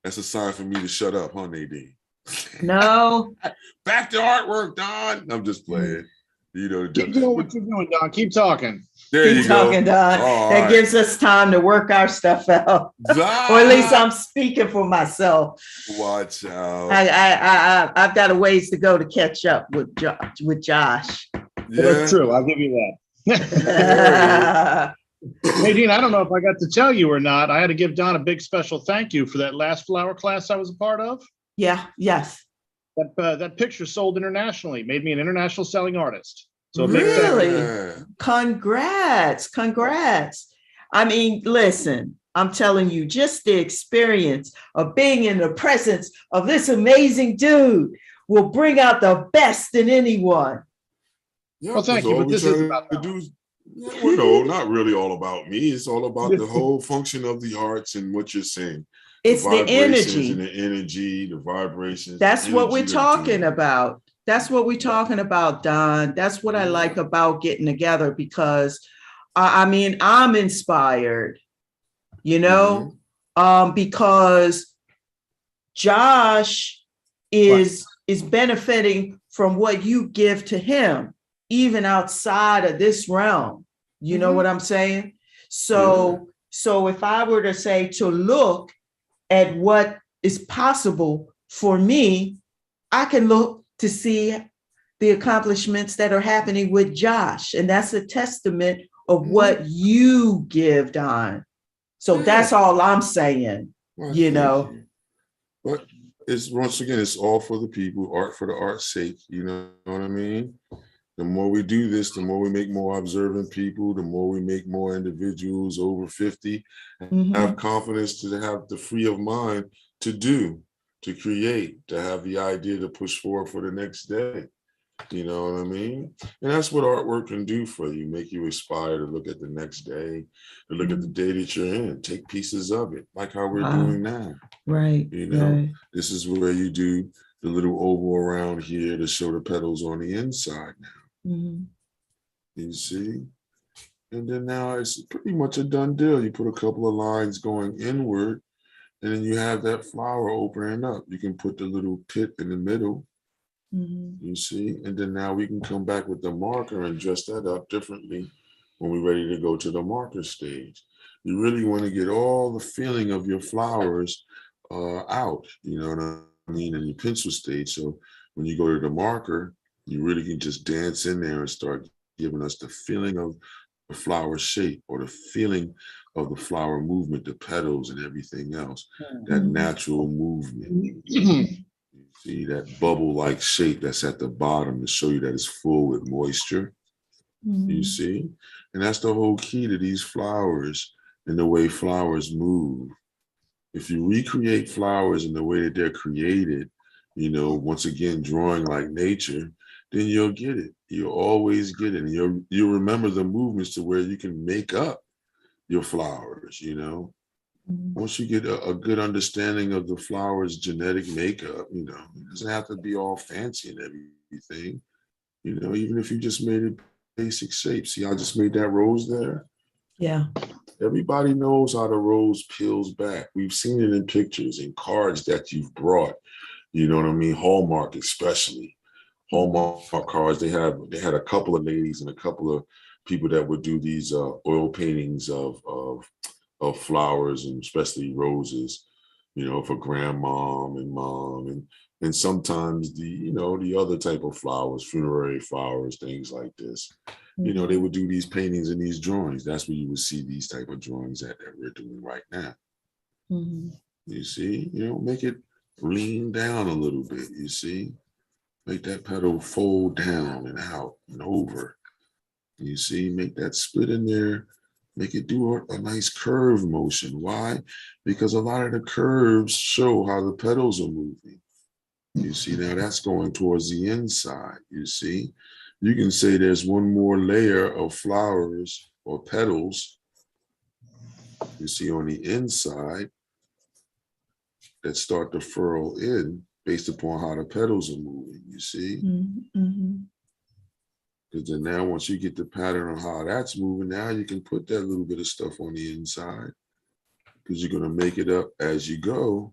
That's a sign for me to shut up, huh, Nadine? No. Back to artwork, Don. I'm just playing. You know, keep doing what you're doing, Don. Keep talking. Keep talking, Don. That gives us time to work our stuff out. Or at least I'm speaking for myself. Watch out. I've got a ways to go to catch up with Josh. Yeah. That's true. I'll give you that. Nadine, I don't know if I got to tell you or not. I had to give Don a big special thank you for that last flower class I was a part of. Yeah. Yes. That picture sold internationally, made me an international selling artist. So really, congrats. I mean, listen, I'm telling you, just the experience of being in the presence of this amazing dude will bring out the best in anyone. Yeah, Well, thank you, all but we this is try about to do is, well, no, not really all about me. It's all about the whole function of the arts and what you're saying. The It's the vibrations energy. and the energy, the vibrations, That's the what we're energy of talking doing it. about. That's what we're talking about, Don. That's what I like Yeah. about getting together because I mean, I'm inspired, you know, because Josh is benefiting from what you give to him, even outside of this realm. You know what I'm saying? So, so if I were to say to look at what is possible for me, I can look to see the accomplishments that are happening with Josh. And that's a testament of what you give, Don. So that's all I'm saying, Well, you thank know. you. But it's once again, it's all for the people, art for the art's sake. You know what I mean? The more we do this, the more we make more observant people, the more we make more individuals over 50 have confidence to have the free of mind to do, to create, to have the idea to push forward for the next day. You know what I mean? And that's what artwork can do for you, make you aspire to look at the next day, to look at the day that you're in, take pieces of it, like how we're doing now. Right. You know, this is where you do the little oval around here to show the petals on the inside now. You see? And then now it's pretty much a done deal. You put a couple of lines going inward, and then you have that flower opening up. You can put the little pit in the middle, you see? And then now we can come back with the marker and dress that up differently when we're ready to go to the marker stage. You really want to get all the feeling of your flowers out, you know what I mean, in your pencil stage. So when you go to the marker, you really can just dance in there and start giving us the feeling of the flower shape or the feeling of the flower movement, the petals and everything else, that natural movement. You see that bubble-like shape that's at the bottom to show you that it's full with moisture. You see? And that's the whole key to these flowers and the way flowers move. If you recreate flowers in the way that they're created, you know, once again, drawing like nature, then you'll get it. You'll always get it. And you'll remember the movements to where you can make up your flowers, you know. Once you get a good understanding of the flower's genetic makeup, you know, it doesn't have to be all fancy and everything. You know, even if you just made it basic shape. See, I just made that rose there. Yeah. Everybody knows how the rose peels back. We've seen it in pictures and cards that you've brought. You know what I mean? Hallmark, especially Hallmark cards. They had a couple of ladies and a couple of people that would do these oil paintings of flowers and especially roses. You know, for grandmom and mom and sometimes the other type of flowers, funerary flowers, things like this. You know, they would do these paintings and these drawings. That's where you would see these type of drawings that we're doing right now. You see, you know, make it lean down a little bit, you see? Make that petal fold down and out and over. You see, make that split in there, make it do a nice curve motion. Why? Because a lot of the curves show how the petals are moving. You see, now that's going towards the inside, you see? You can say there's one more layer of flowers or petals you see on the inside that start to furl in based upon how the petals are moving, you see? Because then now once you get the pattern of how that's moving, now you can put that little bit of stuff on the inside because you're going to make it up as you go.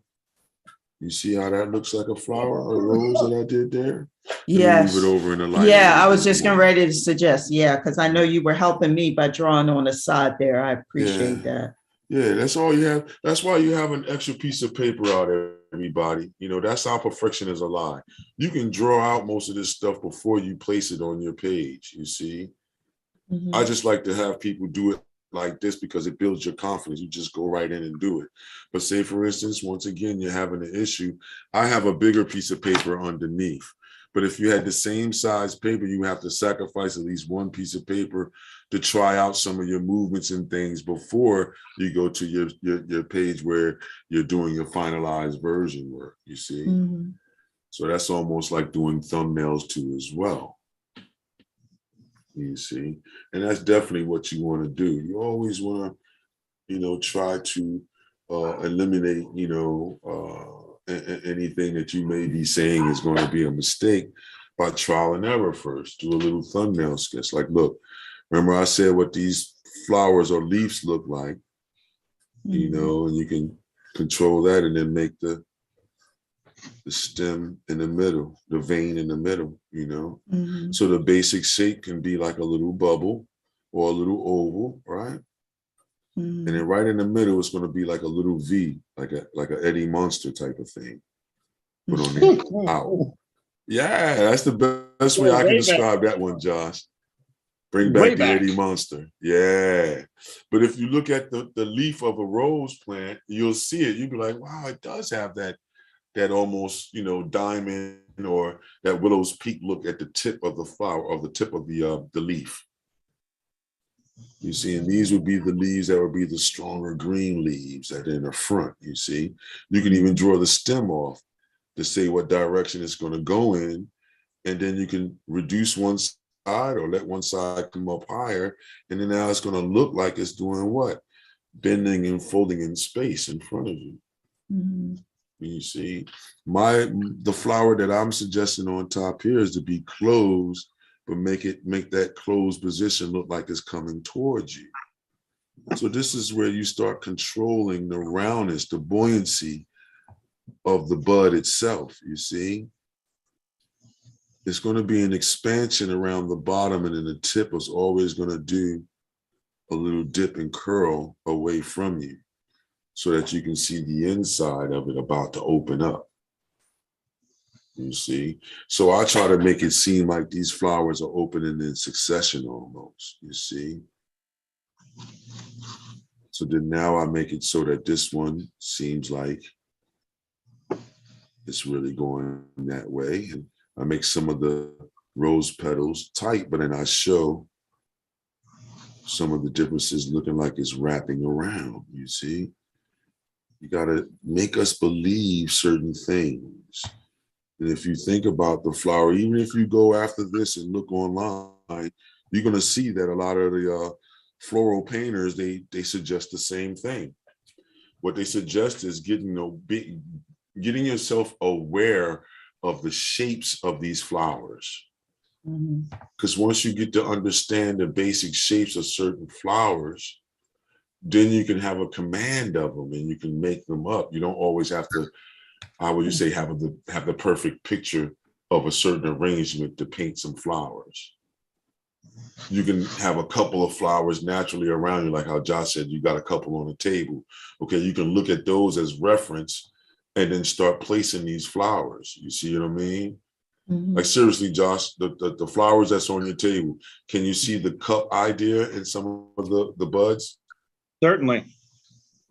You see how that looks like a flower, a rose that I did there? Yes. Move it over in the light. Yeah, I was just getting ready to suggest, because I know you were helping me by drawing on the side there. I appreciate that. Yeah, that's all you have. That's why you have an extra piece of paper out, everybody. You know, that's how perfection is a lie. You can draw out most of this stuff before you place it on your page, you see? I just like to have people do it like this because it builds your confidence. You just go right in and do it. But say, for instance, once again, you're having an issue. I have a bigger piece of paper underneath. But if you had the same size paper, you have to sacrifice at least one piece of paper to try out some of your movements and things before you go to your page where you're doing your finalized version work, you see? Mhm. So that's almost like doing thumbnails too as well, you see? And that's definitely what you want to do. You always want to, try to eliminate, anything that you may be saying is going to be a mistake by trial and error first. Do a little thumbnail sketch. Like, look, remember I said what these flowers or leaves look like, and you can control that and then make the stem in the middle, the vein in the middle. So the basic shape can be like a little bubble or a little oval, right? And then right in the middle, it's going to be like a little V, like a Eddie Monster type of thing. Put on there. Out. Yeah, that's the best way I can describe that one, Josh. Bring back the Eddie Monster. Yeah. But if you look at the leaf of a rose plant, you'll see it. You'll be like, wow, it does have that almost, diamond or that widow's peak look at the tip of the flower, or the tip of the leaf. You see, and these would be the leaves that would be the stronger green leaves that are in the front, you see. You can even draw the stem off to say what direction it's going to go in, and then you can reduce one side or let one side come up higher, and then now it's going to look like it's doing what? Bending and folding in space in front of you. You see, the flower that I'm suggesting on top here is to be closed, but make that closed position look like it's coming towards you. So this is where you start controlling the roundness, the buoyancy of the bud itself, you see. It's going to be an expansion around the bottom, and then the tip is always going to do a little dip and curl away from you so that you can see the inside of it about to open up. You see? So I try to make it seem like these flowers are opening in succession almost, you see? So then now I make it so that this one seems like it's really going that way. And I make some of the rose petals tight, but then I show some of the differences looking like it's wrapping around, you see? You gotta make us believe certain things. And if you think about the flower, even if you go after this and look online, you're going to see that a lot of the floral painters, they suggest the same thing. What they suggest is getting yourself aware of the shapes of these flowers. Because once you get to understand the basic shapes of certain flowers, then you can have a command of them and you can make them up. You don't always have to, how would you say, have the perfect picture of a certain arrangement to paint some flowers. You can have a couple of flowers naturally around you, like how Josh said, you got a couple on the table. Okay, you can look at those as reference and then start placing these flowers. You see what I mean? Like seriously, Josh, the flowers that's on your table, can you see the cup idea in some of the buds? Certainly.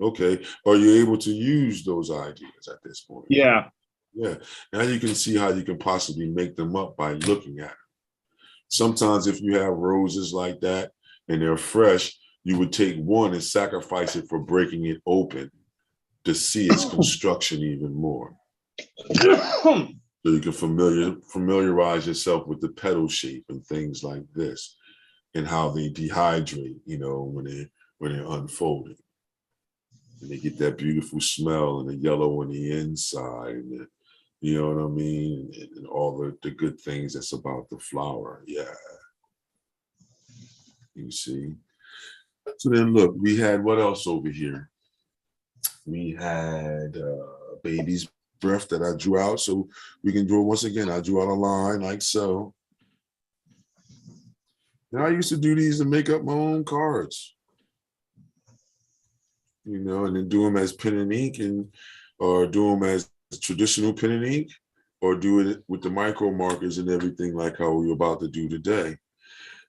Okay. Are you able to use those ideas at this point? Yeah. Yeah. Now you can see how you can possibly make them up by looking at them. Sometimes if you have roses like that and they're fresh, you would take one and sacrifice it for breaking it open to see its construction even more. So you can familiarize yourself with the petal shape and things like this and how they dehydrate, when they're unfolding. And they get that beautiful smell and the yellow on the inside, and you know what I mean? And all the good things that's about the flower. Yeah. You see? So then look, we had what else over here? We had baby's breath that I drew out. So we can draw once again. I drew out a line like so. And I used to do these to make up my own cards. And then do them as pen and ink, or do them as traditional pen and ink, or do it with the micro markers and everything like how we're about to do today.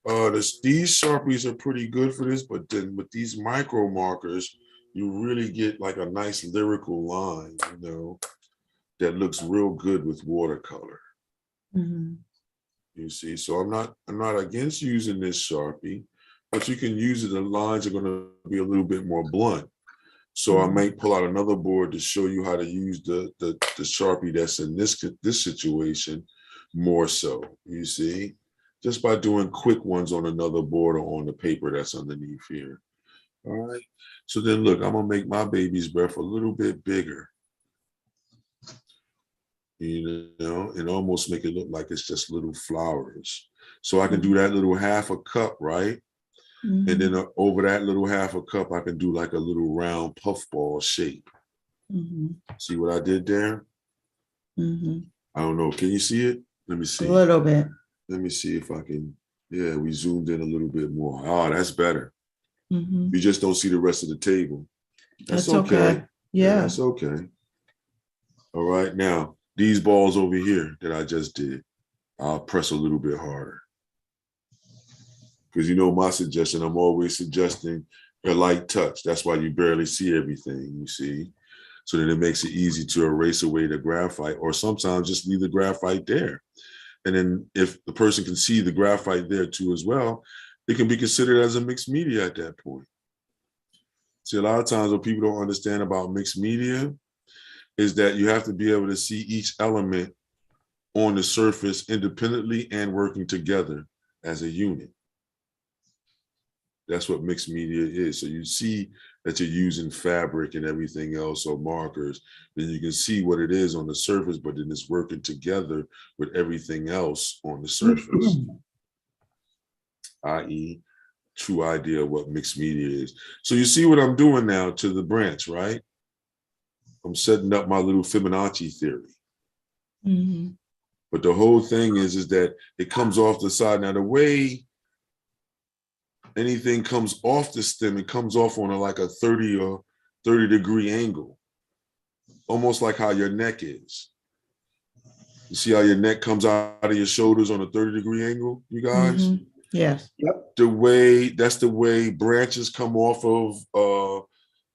These Sharpies are pretty good for this, but then with these micro markers, you really get like a nice lyrical line, that looks real good with watercolor. You see, so I'm not against using this Sharpie, but you can use it. The lines are going to be a little bit more blunt. So I might pull out another board to show you how to use the Sharpie that's in this situation more so, you see, just by doing quick ones on another board or on the paper that's underneath here. All right. So then look, I'm going to make my baby's breath a little bit bigger, you know, and almost make it look like it's just little flowers. So I can do that little half a cup, right? And then over that little half a cup, I can do like a little round puffball shape. See what I did there? I don't know. Can you see it? Let me see. A little bit. Let me see if I can. Yeah, we zoomed in a little bit more. Oh, that's better. You just don't see the rest of the table. That's okay. Yeah, that's okay. All right. Now, these balls over here that I just did, I'll press a little bit harder. Because you know my suggestion, I'm always suggesting a light touch. That's why you barely see everything, you see. So then it makes it easy to erase away the graphite, or sometimes just leave the graphite there. And then if the person can see the graphite there too as well, it can be considered as a mixed media at that point. See, a lot of times what people don't understand about mixed media is that you have to be able to see each element on the surface independently and working together as a unit. That's what mixed media is. So you see that you're using fabric and everything else, or markers, then you can see what it is on the surface, but then it's working together with everything else on the surface, i.e. true idea of what mixed media is. So you see what I'm doing now to the branch, right? I'm setting up my little Fibonacci theory. But the whole thing is that it comes off the side. Now, the way anything comes off the stem, it comes off on like a 30 degree angle, almost like how your neck is. You see how your neck comes out of your shoulders on a 30 degree angle, you guys? Yes. Yep. That's the way branches come off of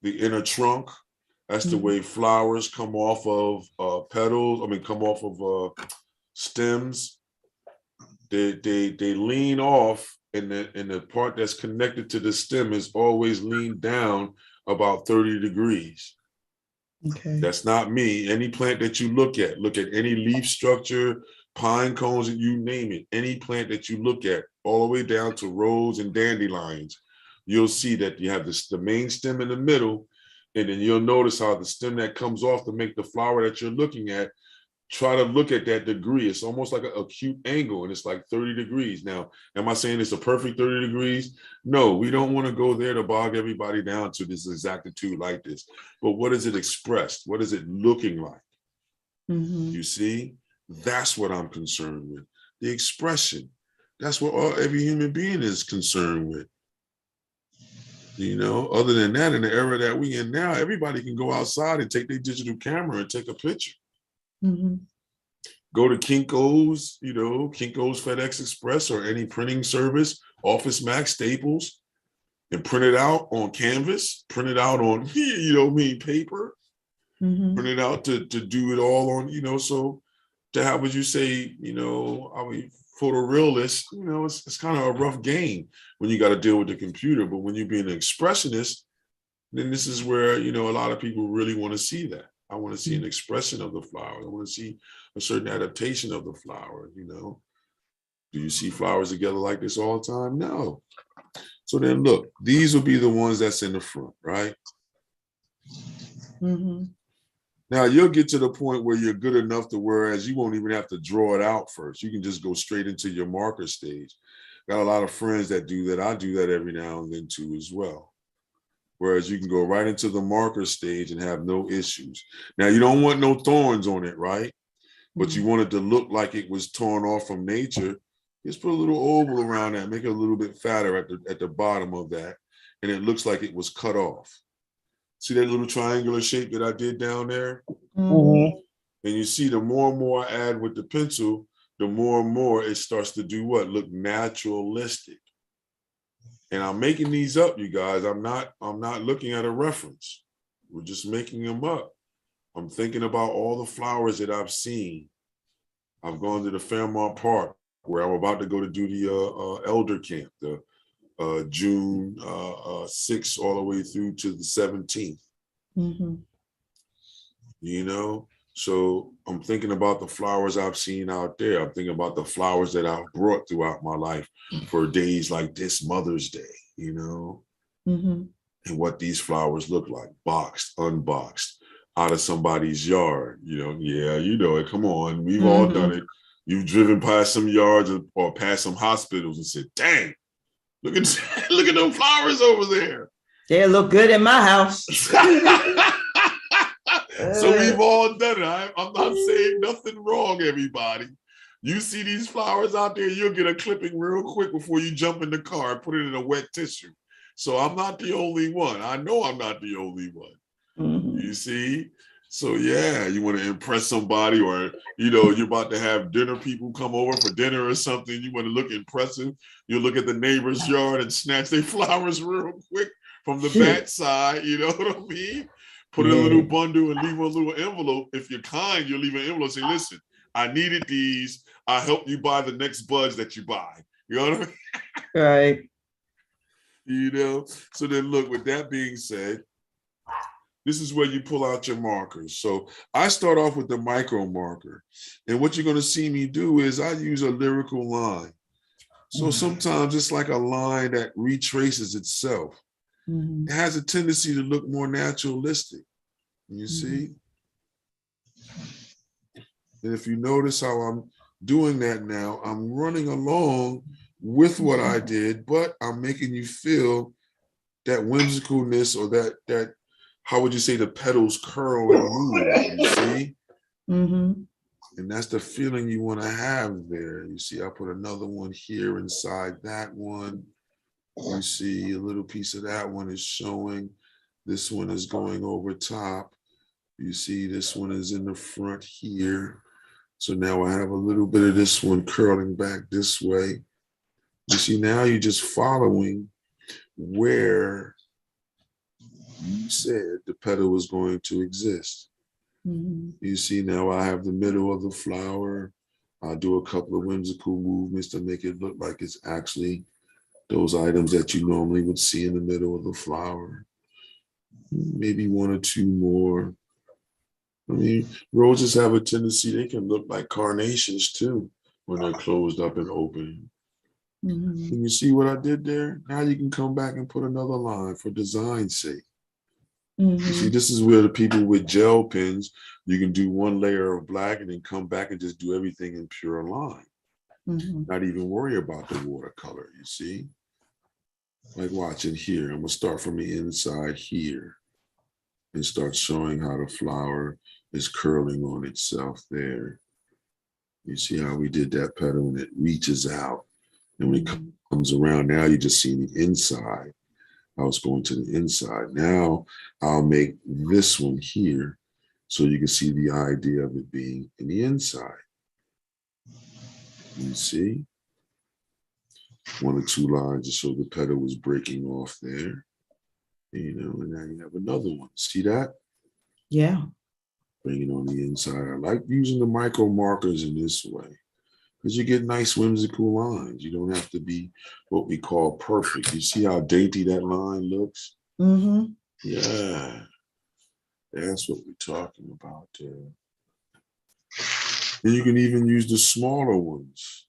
the inner trunk. That's the way flowers come off of petals. Come off of stems. They lean off, and the part that's connected to the stem is always leaned down about 30 degrees. Okay. That's not me. Any plant that you look at any leaf structure, pine cones, and you name it, any plant that you look at, all the way down to rose and dandelions, you'll see that you have the main stem in the middle, and then you'll notice how the stem that comes off to make the flower that you're looking at, try to look at that degree. It's almost like an acute angle, and it's like 30 degrees. Now, am I saying it's a perfect 30 degrees? No, we don't want to go there to bog everybody down to this exactitude like this. But what is it expressed? What is it looking like? You see? That's what I'm concerned with. The expression. That's what every human being is concerned with. You know, other than that, in the era that we in now, everybody can go outside and take their digital camera and take a picture. Go to Kinko's, Kinko's FedEx Express or any printing service, Office Max, Staples, and print it out on canvas, print it out on, paper, print it out to do it all on, so to have, would you say, photorealist, it's kind of a rough game when you got to deal with the computer. But when you're being an expressionist, then this is where, a lot of people really want to see that. I want to see an expression of the flower. I want to see a certain adaptation of the flower, Do you see flowers together like this all the time? No. So then look, these will be the ones that's in the front, right? Now you'll get to the point where you're good enough to whereas you won't even have to draw it out first. You can just go straight into your marker stage. Got a lot of friends that do that. I do that every now and then too as well. Whereas you can go right into the marker stage and have no issues. Now, you don't want no thorns on it, right? But you want it to look like it was torn off from nature. Just put a little oval around that, make it a little bit fatter at the bottom of that. And it looks like it was cut off. See that little triangular shape that I did down there? And you see the more and more I add with the pencil, the more and more it starts to do what? Look naturalistic. And I'm making these up, you guys. I'm not looking at a reference. We're just making them up. I'm thinking about all the flowers that I've seen I've gone to the Fairmont Park where I'm about to go to do the elder camp, the June 6th all the way through to the 17th. Mm-hmm. You know, so I'm thinking about the flowers I've seen out there. I'm thinking about the flowers that I've brought throughout my life for days like this Mother's Day, you know, Mm-hmm. and what these flowers look like, boxed, unboxed, out of somebody's yard, you know. Yeah, you know it. Come on, we've all done it. You've driven past some yards or past some hospitals and said, dang, look at look at them flowers over there. They look good in my house. So we've all done it. I'm not saying nothing wrong, everybody. You see these flowers out there, you'll get a clipping real quick before you jump in the car and put it in a wet tissue. So I'm not the only one. I know I'm not the only one. Mm-hmm. You see? So yeah, you want to impress somebody, or you know, you're about to have dinner, people come over for dinner or something. You want to look impressive. You look at the neighbor's yard and snatch their flowers real quick from the back side. You know what I mean? Put in a little bundle and leave a little envelope. If you're kind, you'll leave an envelope. Say, listen, I needed these. I'll help you buy the next buds that you buy. You know what I mean? Right. You know. So then, look. With that being said, this is where you pull out your markers. So I start off with the micro marker. And what you're going to see me do is I use a lyrical line. So sometimes it's like a line that retraces itself. Mm-hmm. It has a tendency to look more naturalistic. You see? And if you notice how I'm doing that now, I'm running along with what I did, but I'm making you feel that whimsicalness, or that how would you say, the petals curl and move, you see? Mm-hmm. And that's the feeling you want to have there. You see, I put another one here inside that one. You see a little piece of that one is showing. This one is going over top. You see this one is in the front here. So now I have a little bit of this one curling back this way. You see, now you're just following where you said the petal was going to exist. Mm-hmm. You see, now I have the middle of the flower. I do a couple of whimsical movements to make it look like it's actually those items that you normally would see in the middle of the flower. Maybe one or two more. I mean, roses have a tendency, they can look like carnations too when they're closed up and open. Mm-hmm. Can you see what I did there? Now you can come back and put another line for design's sake. Mm-hmm. You see, this is where the people with gel pens, you can do one layer of black and then come back and just do everything in pure line. Mm-hmm. Not even worry about the watercolor, you see? Like watch it here. I'm gonna start from the inside here and start showing how the flower is curling on itself there. You see how we did that petal and it reaches out. And when it comes around, now you just see the inside. I was going to the inside. Now I'll make this one here so you can see the idea of it being in the inside. You see? One or two lines to show the petal was breaking off there. You know, and now you have another one. See that? Yeah. Bring it on the inside. I like using the micro markers in this way because you get nice whimsical lines. You don't have to be what we call perfect. You see how dainty that line looks? Mm-hmm. Yeah. That's what we're talking about there. And you can even use the smaller ones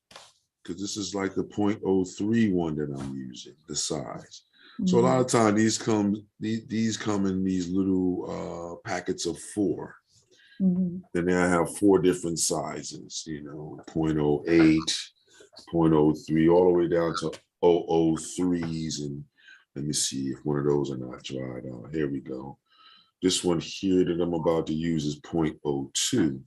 because this is like the 0.03 one that I'm using, the size. So a lot of times these come in these little packets of 4. Mm-hmm. And then I have 4 different sizes, you know, 0.08, 0.03, all the way down to 003s. And let me see if one of those are not dried out. Here we go. This one here that I'm about to use is 0.02.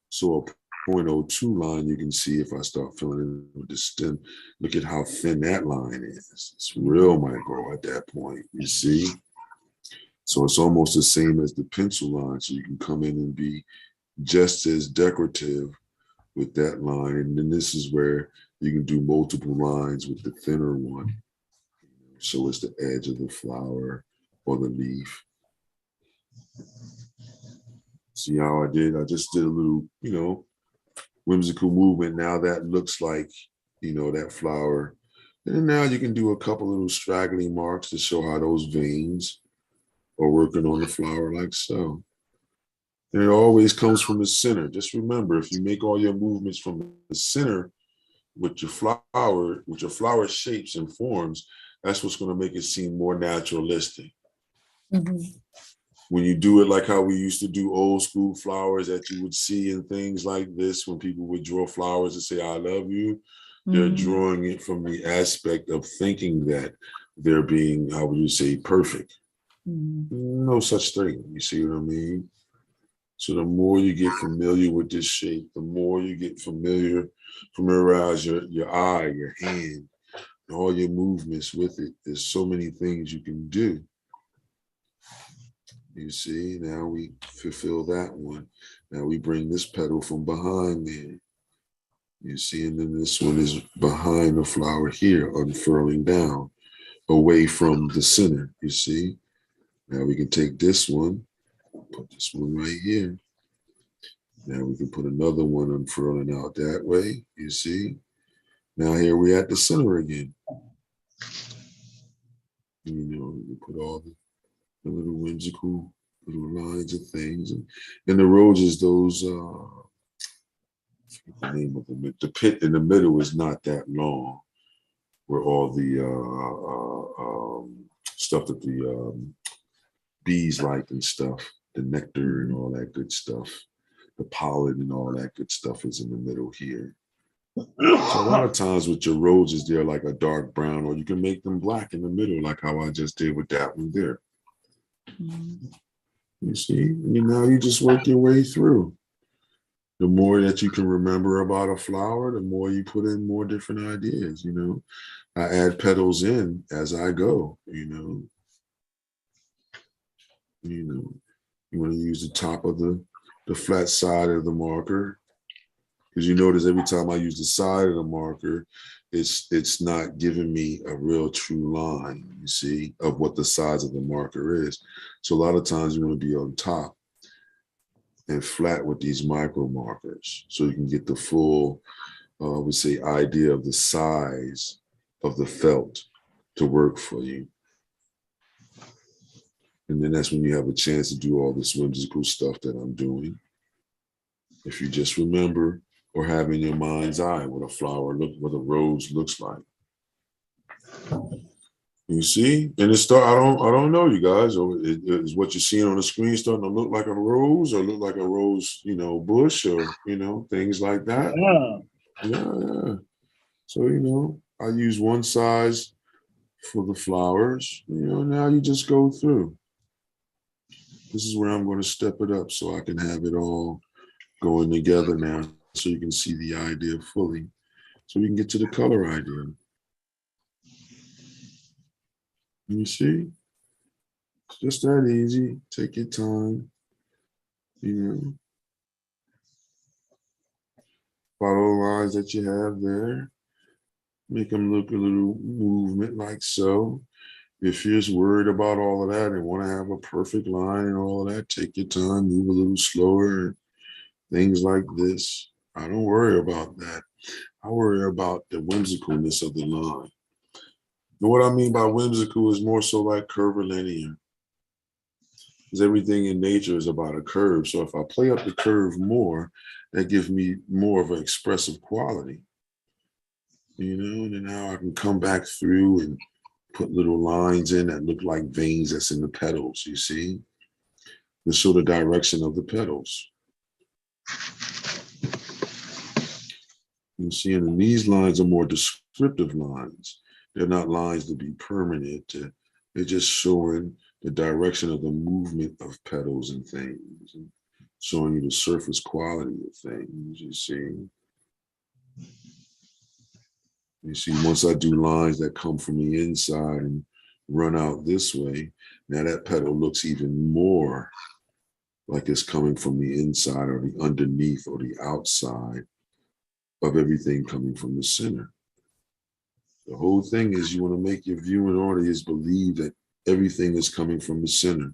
So a 0.02 line, you can see if I start filling in with the stem, look at how thin that line is. It's real micro at that point, you see? So it's almost the same as the pencil line. So you can come in and be just as decorative with that line. And then this is where you can do multiple lines with the thinner one. So it's the edge of the flower or the leaf. See how I did? I just did a little, you know, whimsical movement. Now that looks like, that flower. And now you can do a couple little straggly marks to show how those veins are working on the flower like so. And it always comes from the center. Just remember, if you make all your movements from the center with your flower shapes and forms, that's what's going to make it seem more naturalistic. Mhm. When you do it like how we used to do old school flowers that you would see in things like this, when people would draw flowers and say, I love you, they're drawing it from the aspect of thinking that they're being, how would you say, perfect. No such thing. You see what I mean? So the more you get familiar with this shape, the more you get familiarize your eye, your hand, all your movements with it. There's so many things you can do. You see, now we fulfill that one. Now we bring this petal from behind there. You see, and then this one is behind the flower here, unfurling down, away from the center, you see. Now we can take this one, put this one right here. Now we can put another one unfurling out that way, you see. Now here we're at the center again. You put all the little whimsical little lines of things. And the roses, those, the name of them, the pit in the middle is not that long, where all the stuff that the bees like and stuff, the nectar and all that good stuff, the pollen and all that good stuff is in the middle here. So a lot of times with your roses, they're like a dark brown, or you can make them black in the middle, like how I just did with that one there. You see, and now you just work your way through. The more that you can remember about a flower, the more you put in more different ideas. I add petals in as I go. You want to use the top of the flat side of the marker, because you notice every time I use the side of the marker, it's not giving me a real true line, you see, of what the size of the marker is. So a lot of times you want to be on top and flat with these micro markers, so you can get the full, I would say, idea of the size of the felt to work for you. And then that's when you have a chance to do all this whimsical stuff that I'm doing. If you just remember or have in your mind's eye what a rose looks like. You see, and I don't know, you guys. Is what you're seeing on the screen starting to look like a rose, or look like a rose, bush, or things like that? Yeah. So I use one size for the flowers. Now you just go through. This is where I'm going to step it up so I can have it all going together now, so you can see the idea fully, so we can get to the color idea. You see, it's just that easy. Take your time, follow the lines that you have there, make them look a little movement like so. If you're just worried about all of that and want to have a perfect line and all of that, take your time, move a little slower, things like this. I don't worry about that. I worry about the whimsicalness of the line. And what I mean by whimsical is more so like curvilinear, because everything in nature is about a curve. So if I play up the curve more, that gives me more of an expressive quality. And then now I can come back through and put little lines in that look like veins that's in the petals, you see, to show the direction of the petals. You see, and these lines are more descriptive lines. They're not lines to be permanent. They're just showing the direction of the movement of petals and things, and showing you the surface quality of things, you see. You see, once I do lines that come from the inside and run out this way, now that petal looks even more like it's coming from the inside or the underneath or the outside of everything coming from the center. The whole thing is you want to make your viewing audience believe that everything is coming from the center.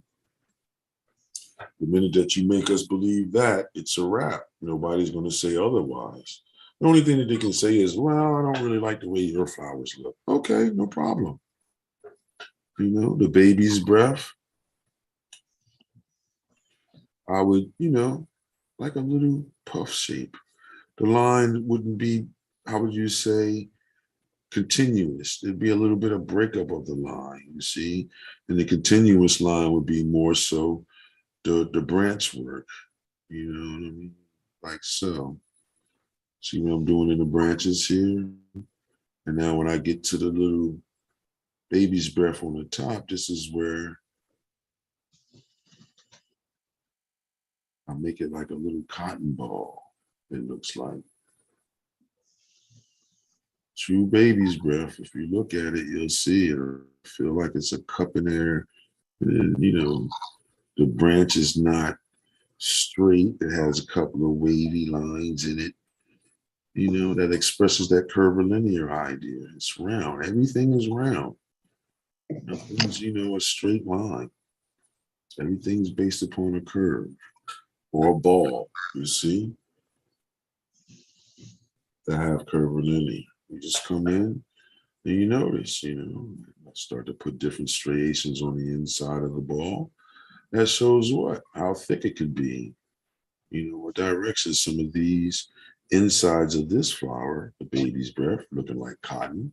The minute that you make us believe that, it's a wrap. Nobody's going to say otherwise. The only thing that they can say is, well, I don't really like the way your flowers look. Okay, no problem. The baby's breath, I would, like a little puff shape. The line wouldn't be, how would you say, continuous. There'd be a little bit of breakup of the line, you see? And the continuous line would be more so the branch work, you know what I mean? Like so. See what I'm doing in the branches here? And now when I get to the little baby's breath on the top, this is where I make it like a little cotton ball, it looks like. True baby's breath, if you look at it, you'll see it. Feel like it's a cup in there. And, the branch is not straight. It has a couple of wavy lines in it, that expresses that curvilinear idea. It's round. Everything is round. Nothing's, a straight line. Everything's based upon a curve or a ball, you see, that have curvilinear. You just come in and you notice, start to put different striations on the inside of the ball. That shows what? How thick it could be. What direction some of these insides of this flower, the baby's breath, looking like cotton.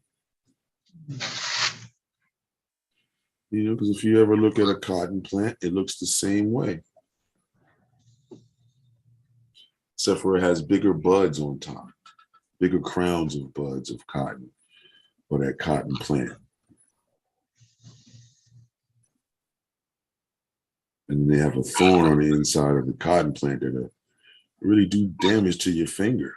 Because if you ever look at a cotton plant, it looks the same way. Except for it has bigger buds on top, bigger crowns of buds of cotton, or that cotton plant. And they have a thorn on the inside of the cotton plant that'll really do damage to your finger.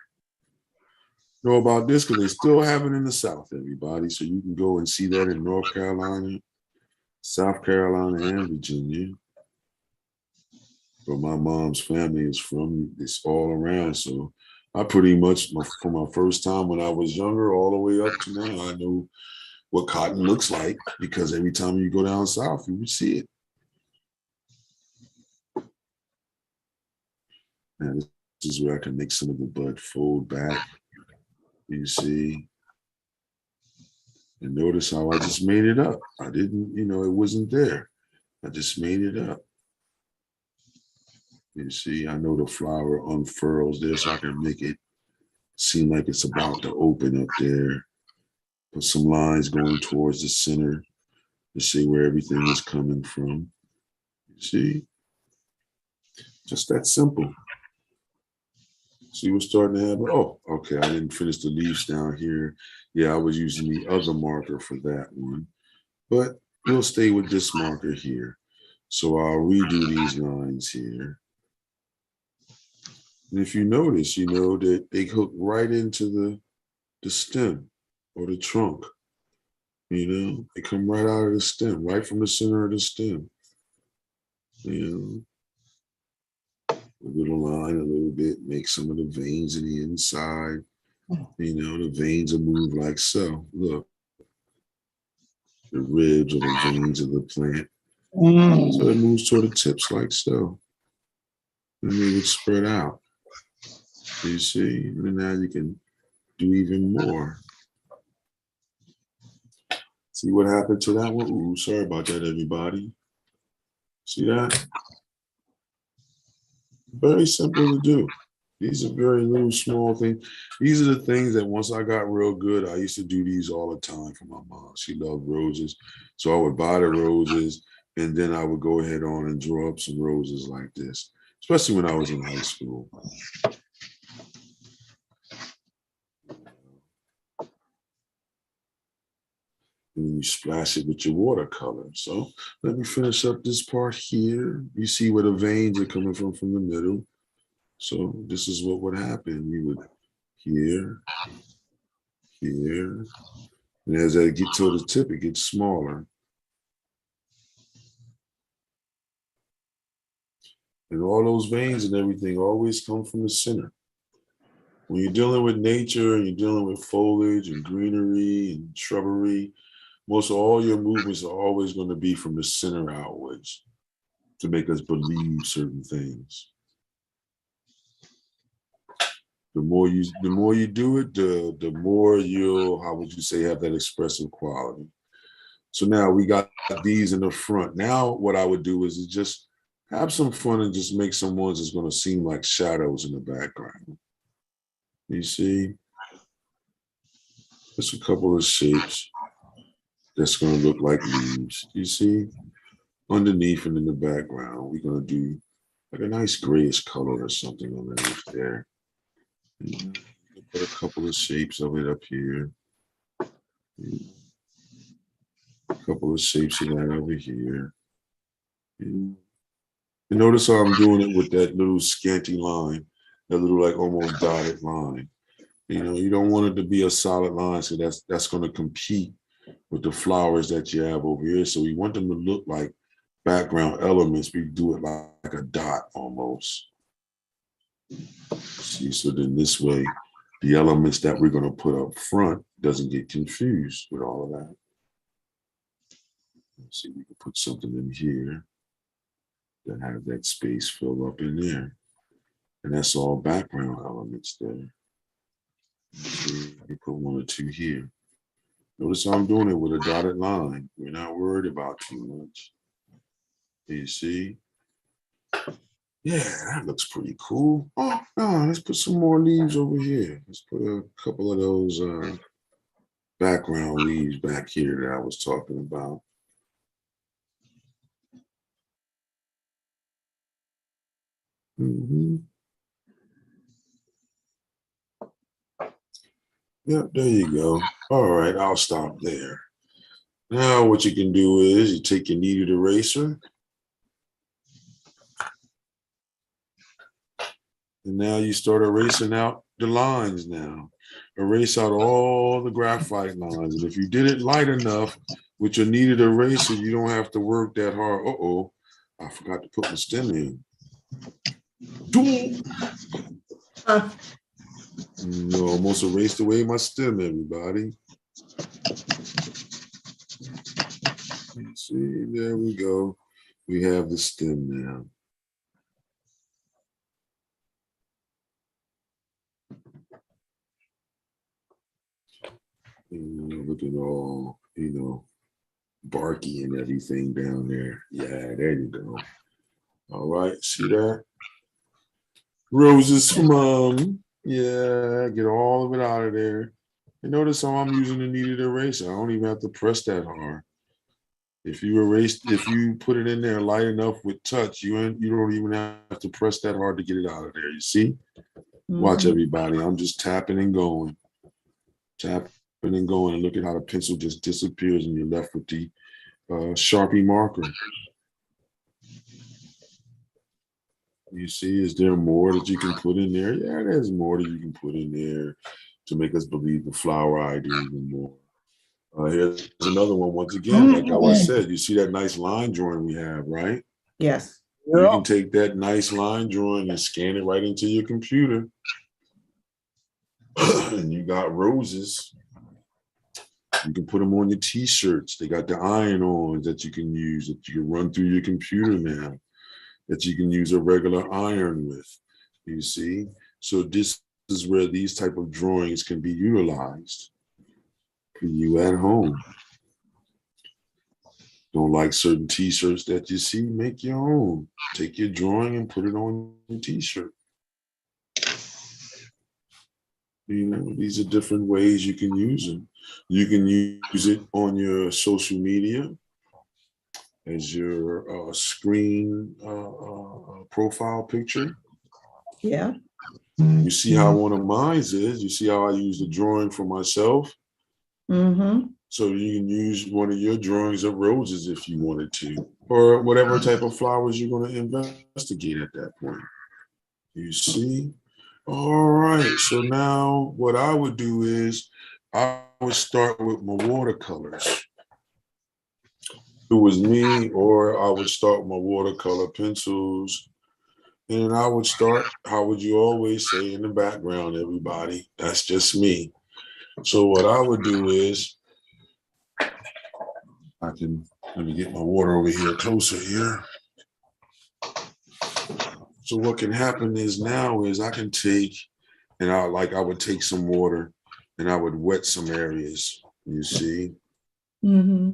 Know about this because they still have it in the South, everybody. So you can go and see that in North Carolina, South Carolina, and Virginia. Where my mom's family is from, it's all around. So I pretty much, from my first time when I was younger all the way up to now, I know what cotton looks like because every time you go down south, you would see it. Now, this is where I can make some of the bud fold back. You see? And notice how I just made it up. I didn't, it wasn't there. I just made it up. You see, I know the flower unfurls there, so I can make it seem like it's about to open up there. Put some lines going towards the center to see where everything is coming from. You see? Just that simple. See what's starting to happen? Oh, okay, I didn't finish the leaves down here. Yeah, I was using the other marker for that one. But we'll stay with this marker here. So I'll redo these lines here. And if you notice, that they hook right into the stem or the trunk. They come right out of the stem, right from the center of the stem. A little line, a little bit, make some of the veins in the inside. The veins will move like so. Look, the ribs or the veins of the plant. So it moves toward the tips like so. And they would spread out. You see, and now you can do even more. See what happened to that one? Ooh, sorry about that, everybody. See that? Very simple to do. These are very little small things. These are the things that once I got real good, I used to do these all the time for my mom. She loved roses. So I would buy the roses and then I would go ahead on and draw up some roses like this, especially when I was in high school. And then you splash it with your watercolor. So let me finish up this part here. You see where the veins are coming from the middle. So this is what would happen. You would here, and as I get to the tip, it gets smaller. And all those veins and everything always come from the center. When you're dealing with nature and you're dealing with foliage and greenery and shrubbery, most of all your movements are always going to be from the center outwards. to make us believe certain things. The more you do it, the more you'll, how would you say, have that expressive quality. So now we got these in the front. Now what I would do is just have some fun and just make some ones that's going to seem like shadows in the background. You see? Just a couple of shapes that's going to look like leaves. You see? Underneath and in the background, we're going to do like a nice grayish color or something underneath there. And put a couple of shapes of it up here. A couple of shapes of that over here. And notice how I'm doing it with that little scanty line, that little like almost dotted line. You know, you don't want it to be a solid line, so that's going to compete with the flowers that you have over here. So we want them to look like background elements. We do it like a dot almost. See, so then this way, the elements that we're going to put up front doesn't get confused with all of that. Let's see, we can put something in here that have that space fill up in there. And that's all background elements there. See, we put one or two here. Notice how I'm doing it with a dotted line. We're not worried about too much. You see? Yeah, that looks pretty cool. Oh, no, let's put some more leaves over here. Let's put a couple of those background leaves back here that I was talking about. Yep, there you go. All right, I'll stop there. Now what you can do is you take your kneaded eraser. And now you start erasing out the lines now. Erase out all the graphite lines. And if you did it light enough with your kneaded eraser, you don't have to work that hard. Uh-oh, I forgot to put my stem in. You almost erased away my stem, everybody. See, there we go. We have the stem now. Looking all, barky and everything down there. Yeah, there you go. All right, see that? Roses for mom. Yeah, get all of it out of there. And notice how I'm using the kneaded eraser. I don't even have to press that hard. If you put it in there light enough with touch, you don't even have to press that hard to get it out of there. You see? Watch everybody. I'm just tapping and going. Tapping and going. And look at how the pencil just disappears and you're left with the Sharpie marker. You see, is there more that you can put in there? Yeah, there's more that you can put in there to make us believe the flower idea even more. Here's another one. Once again, like I always said, you see that nice line drawing we have, right? Yes. You can take that nice line drawing and scan it right into your computer. And you got roses. You can put them on your t-shirts. They got the iron-ons that you can use, that you can run through your computer now, that you can use a regular iron with, you see? So this is where these type of drawings can be utilized for you at home. Don't like certain t-shirts that you see, make your own. Take your drawing and put it on your t-shirt. These are different ways you can use them. You can use it on your social media as your screen profile picture. Yeah. You see how one of mine is. You see how I use the drawing for myself. So you can use one of your drawings of roses if you wanted to, or whatever type of flowers you're going to investigate at that point. You see? All right. So now what I would do is I would start with my watercolors. If it was me, or I would start with my watercolor pencils. And I would start, how would you always say, in the background, everybody? That's just me. So what I would do is, let me get my water over here closer here. So what can happen is now is I can take, and I would take some water and I would wet some areas, you see. Mm-hmm.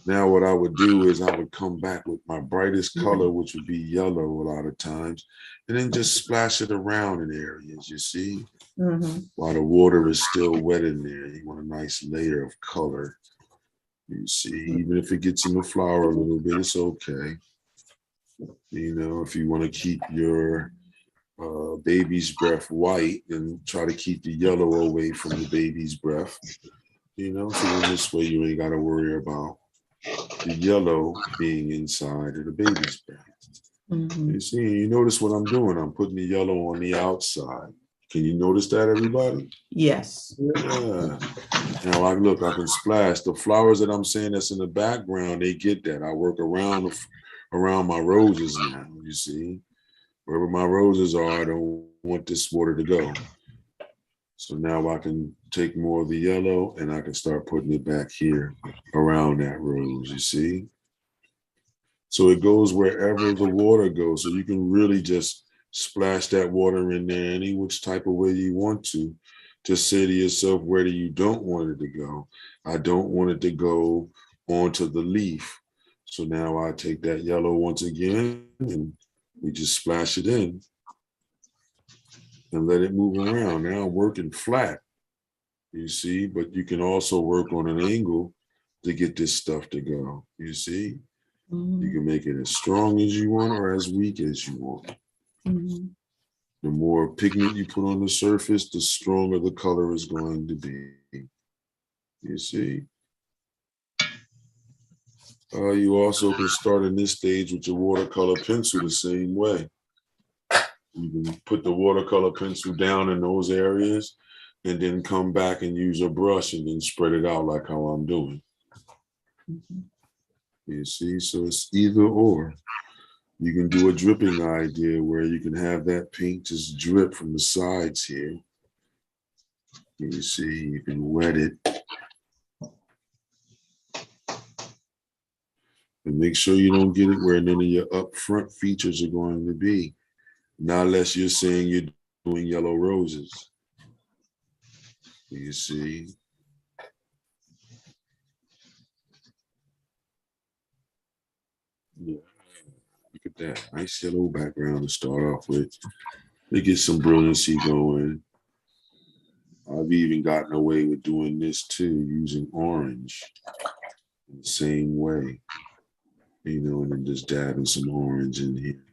Now what I would do is I would come back with my brightest color, which would be yellow a lot of times, and then just splash it around in areas, you see. Mm-hmm. While the water is still wet in there, you want a nice layer of color. You see, even if it gets in the flower a little bit, it's okay. You know, if you want to keep your baby's breath white, and try to keep the yellow away from the baby's breath. You know, so then this way you ain't got to worry about the yellow being inside of the baby's breath. Mm-hmm. You see, you notice what I'm doing. I'm putting the yellow on the outside. Can you notice that, everybody? Yes. Yeah. Now, like, look, I can splash. The flowers that I'm saying that's in the background, they get that. I work around my roses now, you see. Wherever my roses are, I don't want this water to go. So now I can take more of the yellow and I can start putting it back here around that rose, you see? So it goes wherever the water goes. So you can really just splash that water in there any which type of way you want to. Just say to yourself, where do you don't want it to go? I don't want it to go onto the leaf. So now I take that yellow once again and we just splash it in and let it move around. Now I'm working flat, you see, but you can also work on an angle to get this stuff to go, you see. Mm-hmm. You can make it as strong as you want or as weak as you want. Mm-hmm. The more pigment you put on the surface, the stronger the color is going to be. You see? You also can start in this stage with your watercolor pencil the same way. You can put the watercolor pencil down in those areas and then come back and use a brush and then spread it out like how I'm doing. Mm-hmm. You see? So it's either or. You can do a dripping idea where you can have that paint just drip from the sides here. You see, you can wet it. And make sure you don't get it where none of your upfront features are going to be. Not unless you're saying you're doing yellow roses. You see? Yeah. Look at that. Nice yellow background to start off with. To get some brilliancy going. I've even gotten away with doing this too, using orange in the same way. You know, and then just dabbing some orange in here.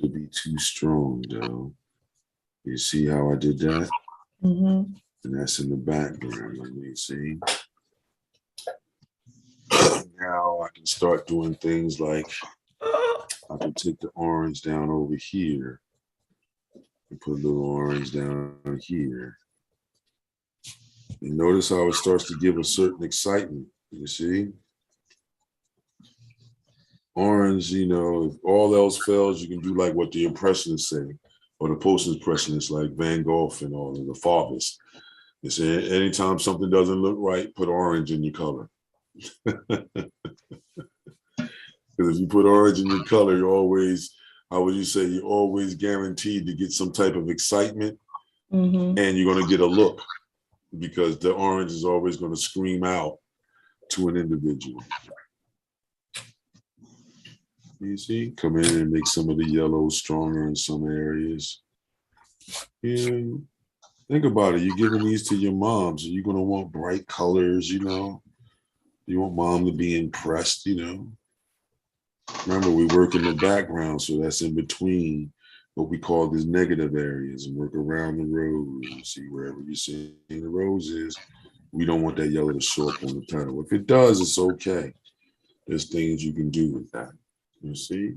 To be too strong, though. You see how I did that? Mm-hmm. And that's in the background. Let me see. Now I can start doing things like I can take the orange down over here and put a little orange down here. And notice how it starts to give a certain excitement. You see? Orange, you know, if all else fails, you can do like what the Impressionists say, or the post-Impressionists like Van Gogh and all of the Fauvists. They say anytime something doesn't look right, put orange in your color. Because if you put orange in your color, you're always, how would you say, you're always guaranteed to get some type of excitement, Mm-hmm. and you're going to get a look because the orange is always going to scream out to an individual. You see, come in and make some of the yellow stronger in some areas. Yeah, think about it. You're giving these to your moms. You're going to want bright colors, you know. You want mom to be impressed, you know. Remember, we work in the background, so that's in between what we call these negative areas, and work around the rose. You see, wherever you're seeing the roses, we don't want that yellow to show up on the petal. If it does, it's okay. There's things you can do with that. You see?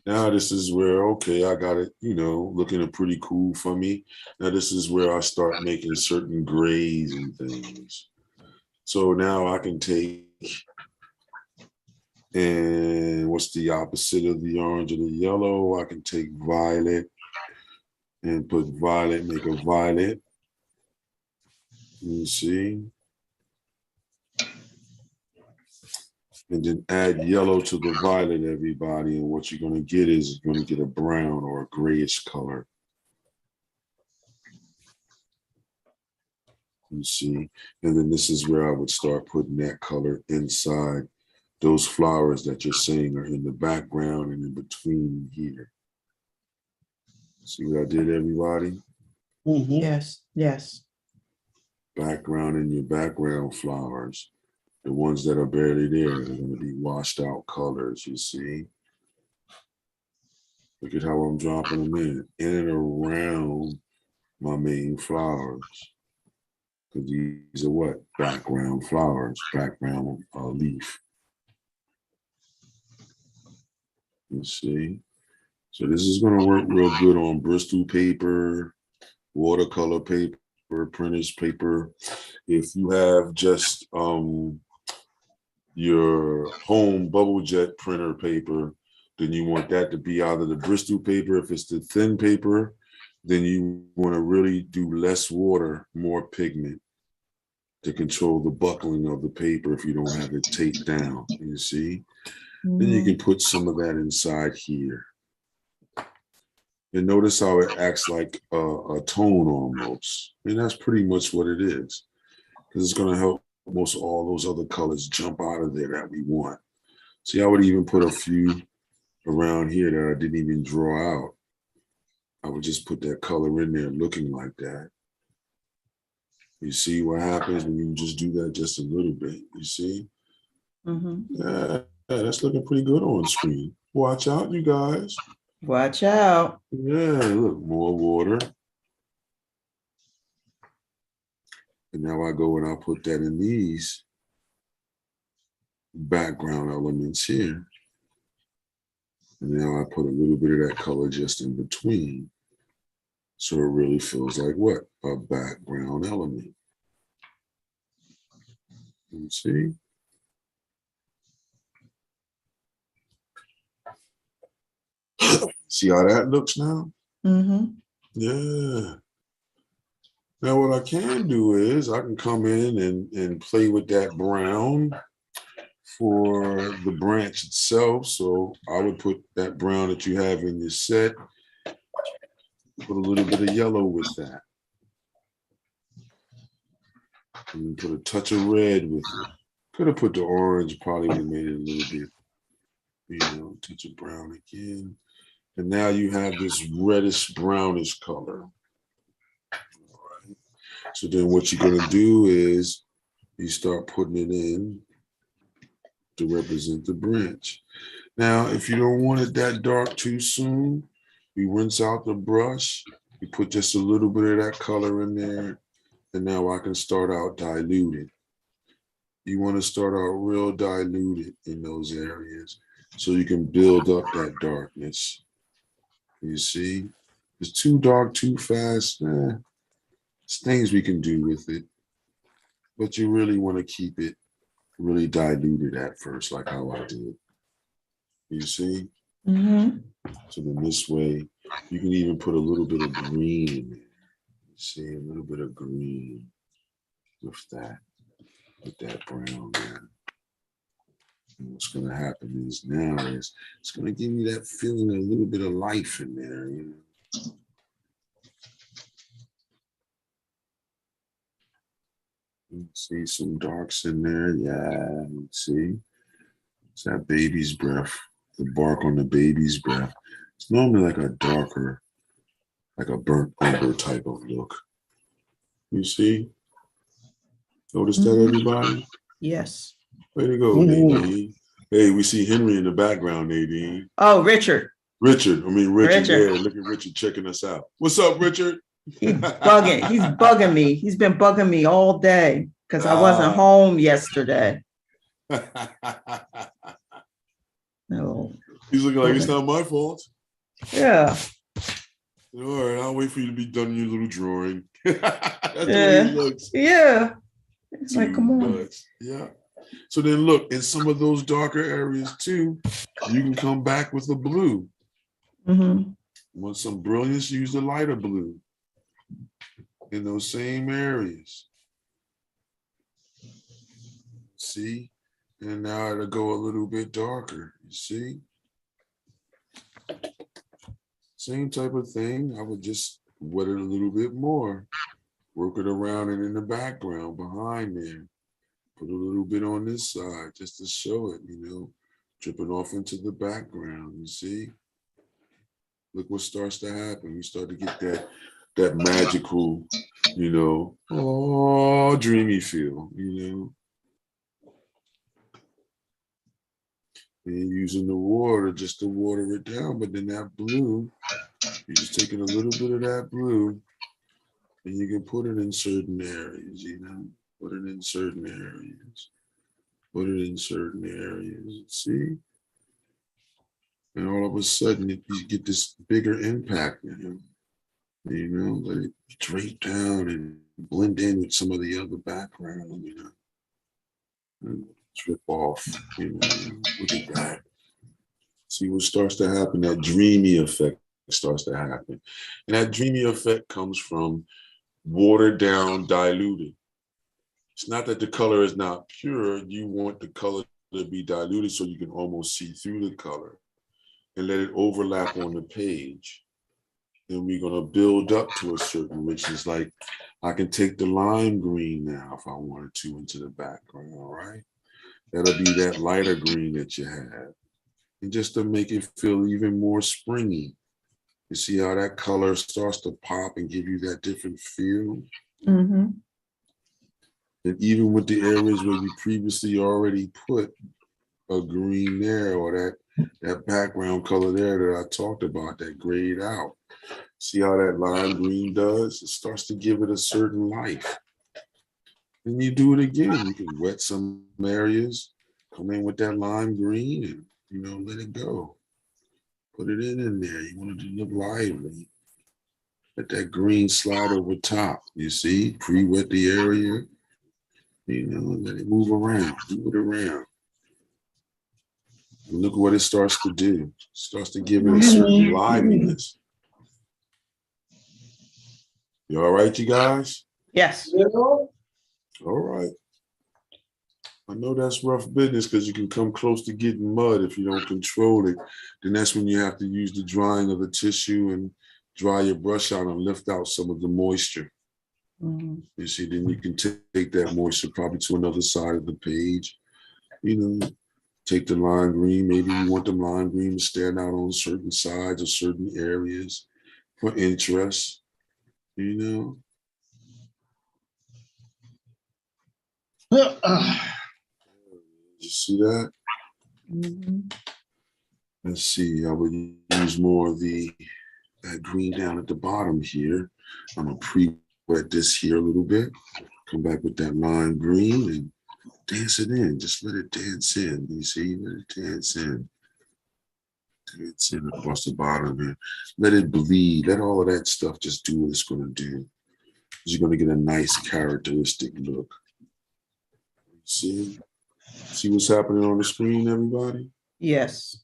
Now this is where, okay, I got it, you know, looking pretty cool for me. Now this is where I start making certain grays and things. So now I can take, and what's the opposite of the orange or the yellow? I can take violet and put violet, make a violet. You see? and then add yellow to the violet, everybody. And what you're going to get is you're going to get a brown or a grayish color. You see, and then this is where I would start putting that color inside those flowers that you're saying are in the background and in between here. See what I did, everybody? Mm-hmm. Yes, yes. Background in your background flowers. The ones that are barely there are going to be washed out colors, you see? Look at how I'm dropping them in and around my main flowers. Because these are what? Background flowers, background leaf. You see? So this is going to work real good on Bristol paper, watercolor paper, printer's paper. If you have just your home bubble jet printer paper, then you want that to be out of the Bristol paper. If it's the thin paper, then you want to really do less water, more pigment to control the buckling of the paper if you don't have it taped down, you see? Then you can put some of that inside here. And notice how it acts like a tone almost. And that's pretty much what it is. Because it's going to help most all those other colors jump out of there that we want. See, I would even put a few around here that I didn't even draw out. I would just put that color in there looking like that. You see what happens when you just do that just a little bit, you see? Yeah, that's looking pretty good on screen. Watch out, you guys. Watch out. Yeah, look, more water. And now I go and I'll put that in these background elements here. And now I put a little bit of that color just in between. So it really feels like what? A background element. You see? See how that looks now? Yeah. Now what I can do is I can come in and play with that brown for the branch itself. So I would put that brown that you have in your set, put a little bit of yellow with that. And put a touch of red with it. Could have put the orange, probably would have made it a little bit, you know, touch of brown again. And now you have this reddish brownish color. All right. So then what you're gonna do is you start putting it in to represent the branch. Now, if you don't want it that dark too soon, you rinse out the brush, you put just a little bit of that color in there, and now I can start out diluted. You want to start out real diluted in those areas so you can build up that darkness. You see? If it's too dark too fast, there's things we can do with it. But you really want to keep it really diluted at first, like how I did. You see? So then this way, you can even put a little bit of green in there. You see, a little bit of green with that brown there. And what's going to happen is now is it's going to give you that feeling, a little bit of life in there, you know. You see some darks in there, yeah. You see, it's that baby's breath, the bark on the baby's breath. It's normally like a darker, like a burnt umber type of look. You see? Notice that, everybody? Yes. Way to go, Nadine. Hey, we see Henry in the background, Nadine. Oh, Richard. Richard. Yeah, look at Richard checking us out. What's up, Richard? He's bugging me. He's been bugging me all day because I wasn't home yesterday. No. He's looking like it's not my fault. Yeah. All right, I'll wait for you to be done in your little drawing. That's the way he looks. Yeah. It's like, come on. Yeah. So then look, in some of those darker areas too, you can come back with a blue. Want some brilliance, use the lighter blue in those same areas. See? And now it'll go a little bit darker, you see? Same type of thing. I would just wet it a little bit more. Work it around and in the background behind there. Put a little bit on this side just to show it, dripping off into the background, you see? Look what starts to happen. You start to get that magical, oh, dreamy feel, And you're using the water just to water it down, but then that blue, you're just taking a little bit of that blue and you can put it in certain areas, put it in certain areas, put it in certain areas, see? And all of a sudden, you get this bigger impact, let it drape down and blend in with some of the other background, and drip off, look at that. See what starts to happen, that dreamy effect starts to happen. And that dreamy effect comes from watered down, diluted. It's not that the color is not pure, you want the color to be diluted so you can almost see through the color and let it overlap on the page. Then we're gonna build up to a certain, which is like, I can take the lime green now if I wanted to into the background, right? That'll be that lighter green that you have. And just to make it feel even more springy. You see how that color starts to pop and give you that different feel? Mm-hmm. And even with the areas where you previously already put a green there, or that background color there that I talked about, that grayed out. See how that lime green does? It starts to give it a certain life. And you do it again. You can wet some areas, come in with that lime green and, let it go. Put it in there. You want it to look lively. Let that green slide over top. You see, pre-wet the area. Let it move around, move it around. And look what it starts to do. It starts to give it a certain liveliness. You all right, you guys? Yes. All right. I know that's rough business because you can come close to getting mud if you don't control it. Then that's when you have to use the drying of the tissue and dry your brush out and lift out some of the moisture. Mm-hmm. You see, then you can take that moisture probably to another side of the page. Take the lime green. Maybe you want the lime green to stand out on certain sides or certain areas for interest. You see that? Mm-hmm. Let's see. I would use more of that green down at the bottom here. I'm gonna pre-wet this here a little bit. Come back with that lime green and dance it in. Just let it dance in. You see, let it dance in. Dance in across the bottom here. Let it bleed. Let all of that stuff just do what it's gonna do. You're gonna get a nice characteristic look. See what's happening on the screen, everybody? Yes.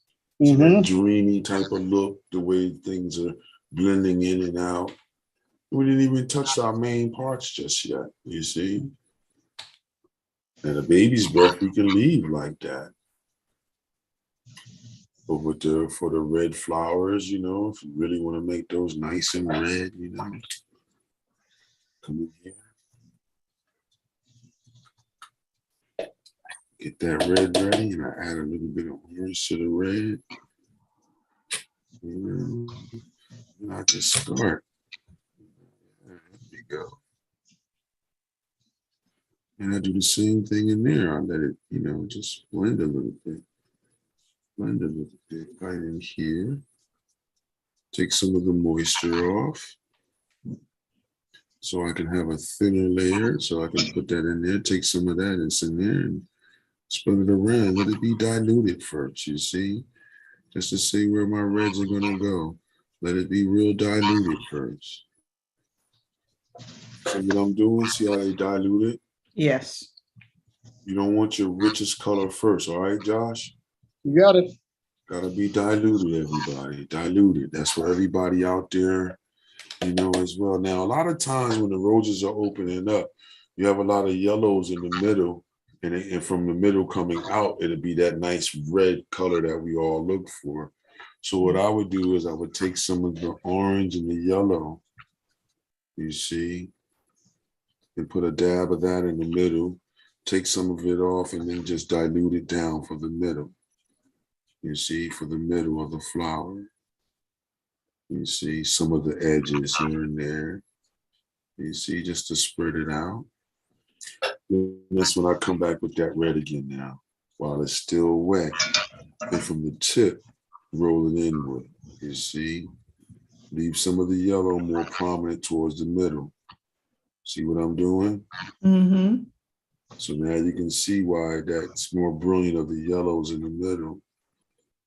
So that dreamy type of look, the way things are blending in and out. We didn't even touch our main parts just yet, you see? And a baby's breath, we can leave like that. But for the red flowers, if you really want to make those nice and red, come in here. Get that red ready, and I add a little bit of orange to the red. And I just start. There we go. And I do the same thing in there. I let it, just blend a little bit. Blend a little bit right in here. Take some of the moisture off. So I can have a thinner layer. So I can put that in there, take some of that and it's in there and spin it around. Let it be diluted first, you see? Just to see where my reds are gonna go. Let it be real diluted first. So what I'm doing, see how they dilute it? Yes. You don't want your richest color first, all right, Josh? You got it. Gotta be diluted, everybody. Diluted. That's for everybody out there, as well. Now, a lot of times when the roses are opening up, you have a lot of yellows in the middle And from the middle coming out, it'll be that nice red color that we all look for. So what I would do is I would take some of the orange and the yellow, you see, and put a dab of that in the middle, take some of it off, and then just dilute it down for the middle. You see, for the middle of the flower. You see some of the edges here and there. You see, just to spread it out. And that's when I come back with that red again now, while it's still wet. And from the tip, roll it inward. You see, leave some of the yellow more prominent towards the middle. See what I'm doing? Mm-hmm. So now you can see why that's more brilliant of the yellows in the middle.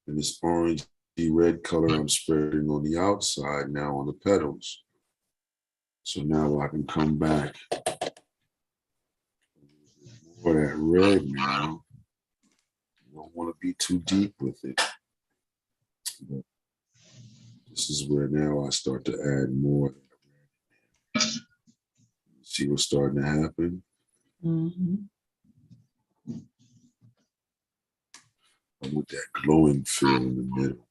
And this orangey red color I'm spreading on the outside now on the petals. So now I can come back for that red now. You don't want to be too deep with it. But this is where now I start to add more. See what's starting to happen? Mm-hmm. With that glowing feel in the middle.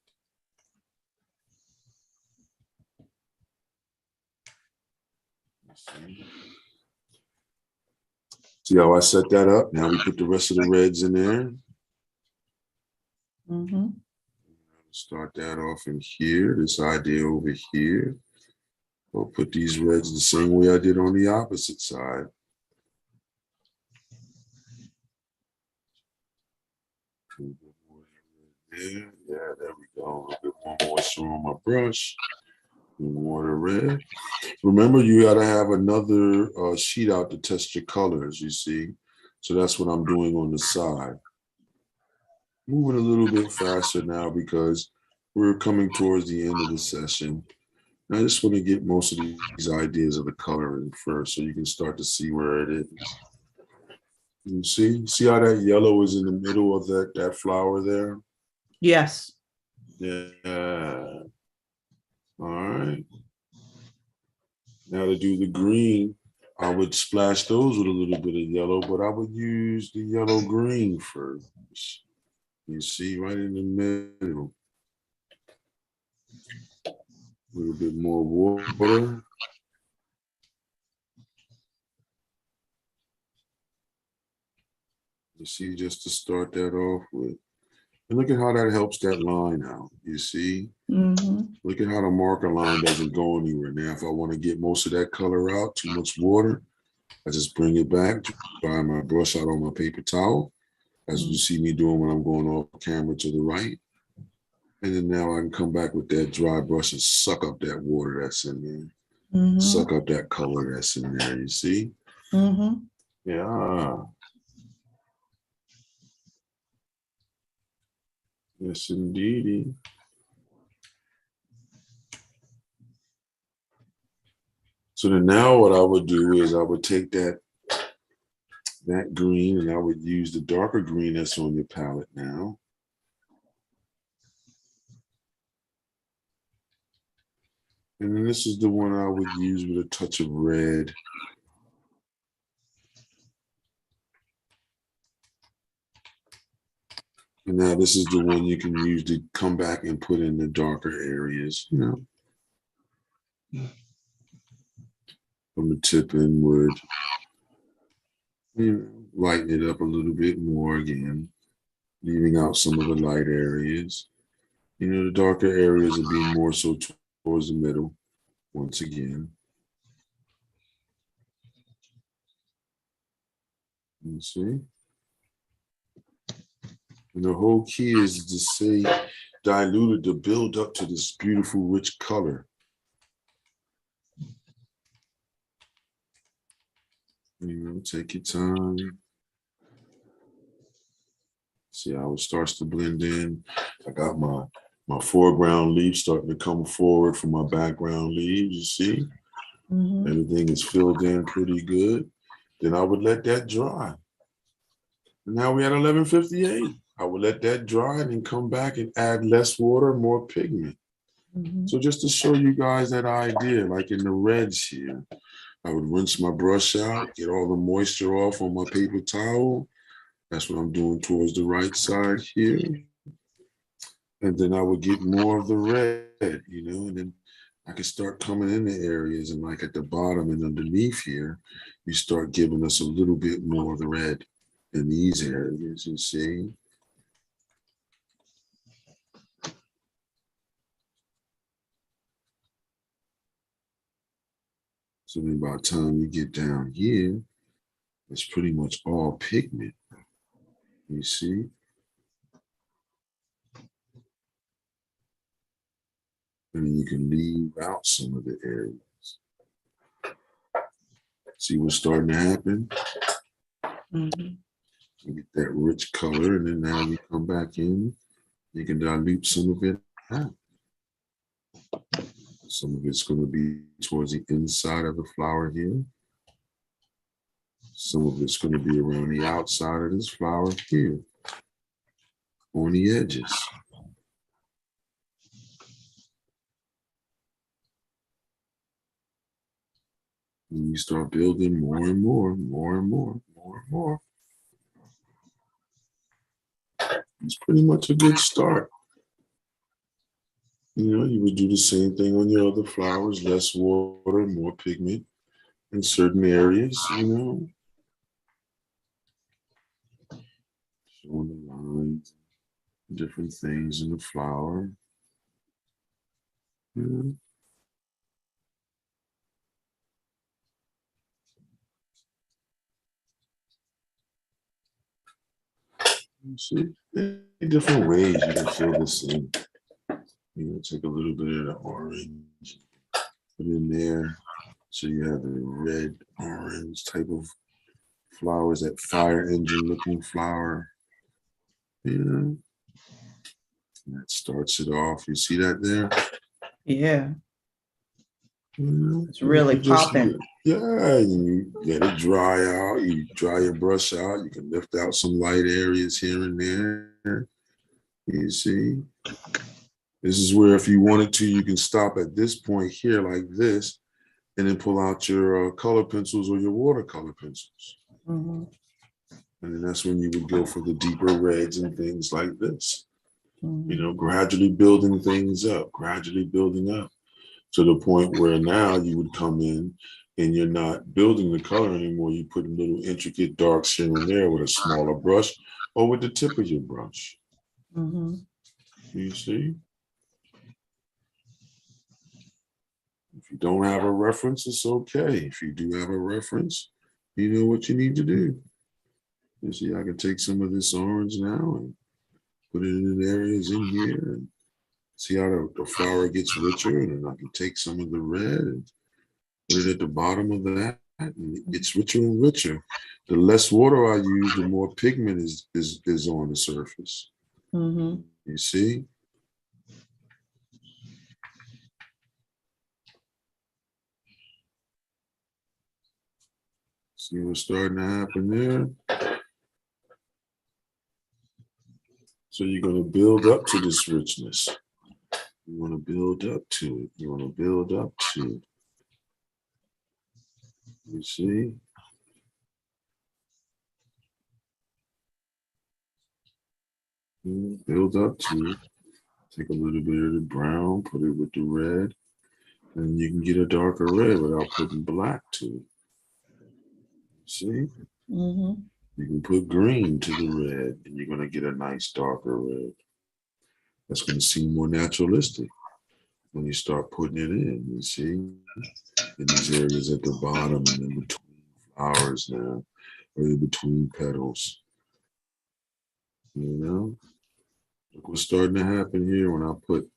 See how I set that up? Now we put the rest of the reds in there. Mm-hmm. Start that off in here, this idea over here. I'll put these reds the same way I did on the opposite side. Yeah, there we go. A bit more moisture on my brush. Water red. Remember, you got to have another sheet out to test your colors, you see. So that's what I'm doing on the side. Moving a little bit faster now because we're coming towards the end of the session. I just want to get most of these ideas of the coloring first so you can start to see where it is. You see how that yellow is in the middle of that flower there? Yes. Yeah. All right. Now to do the green, I would splash those with a little bit of yellow, but I would use the yellow green first. You see, right in the middle. A little bit more water. You see, just to start that off with. And look at how that helps that line out. You see? Mm-hmm. Look at how the marker line doesn't go anywhere. Now, if I want to get most of that color out, too much water, I just bring it back, dry my brush out on my paper towel, as you see me doing when I'm going off camera to the right. And then now I can come back with that dry brush and suck up that water that's in there. Mm-hmm. Suck up that color that's in there, you see? Mm-hmm. Yeah. Yes, indeed. So then now what I would do is I would take that green and I would use the darker green that's on your palette now. And then this is the one I would use with a touch of red. And now this is the one you can use to come back and put in the darker areas, you know. From the tip inward. You know, lighten it up a little bit more again, leaving out some of the light areas. You know, the darker areas will be more so towards the middle, once again. You see? And the whole key is to say diluted to build up to this beautiful, rich color. You know, take your time. See how it starts to blend in. I got my foreground leaves starting to come forward from my background leaves, you see? Mm-hmm. Everything is filled in pretty good. Then I would let that dry. And now we're at 11:58. I would let that dry and then come back and add less water, more pigment. Mm-hmm. So just to show you guys that idea, like in the reds here, I would rinse my brush out, get all the moisture off on my paper towel. That's what I'm doing towards the right side here. And then I would get more of the red, you know, and then I could start coming into areas and like at the bottom and underneath here, you start giving us a little bit more of the red in these areas, you see. So then by the time you get down here, it's pretty much all pigment, you see. And then you can leave out some of the areas. See what's starting to happen? Mhm. You get that rich color, and then now you come back in, you can dilute some of it out. Some of it's going to be towards the inside of the flower here. Some of it's going to be around the outside of this flower here, on the edges. And you start building more and more, more and more, more and more. It's pretty much a good start. You know, you would do the same thing on your other flowers, less water, more pigment in certain areas, you know. Showing the lines, different things in the flower. You know. You see, different ways you can fill this in. You know, take a little bit of the orange, put it in there. So you have the red, orange type of flowers, that fire engine looking flower. You know, that starts it off. You see that there? Yeah, You it's really you just, popping. yeah, you let it dry out. You dry your brush out. You can lift out some light areas here and there. You see? This is where if you wanted to, you can stop at this point here like this, and then pull out your color pencils or your watercolor pencils. Mm-hmm. And then that's when you would go for the deeper reds and things like this. Mm-hmm. You know, gradually building things up, gradually building up to the point where now you would come in and you're not building the color anymore. You put little intricate darks here and there with a smaller brush or with the tip of your brush. Mm-hmm. You see? If you don't have a reference, it's okay. If you do have a reference, you know what you need to do. You see, I can take some of this orange now and put it in areas in here and see how the flower gets richer. And then I can take some of the red and put it at the bottom of that, and it gets richer and richer. The less water I use, the more pigment is on the surface. Mm-hmm. You see? See what's starting to happen there? So you're going to build up to this richness. You want to build up to it. You want to build up to it. You see? Build up to it. Take a little bit of the brown, put it with the red, and you can get a darker red without putting black to it. See? Mm-hmm. You can put green to the red, and you're going to get a nice darker red. That's going to seem more naturalistic when you start putting it in, you see? In these areas at the bottom and in between flowers now, or in between petals. You know? Look what's starting to happen here when I put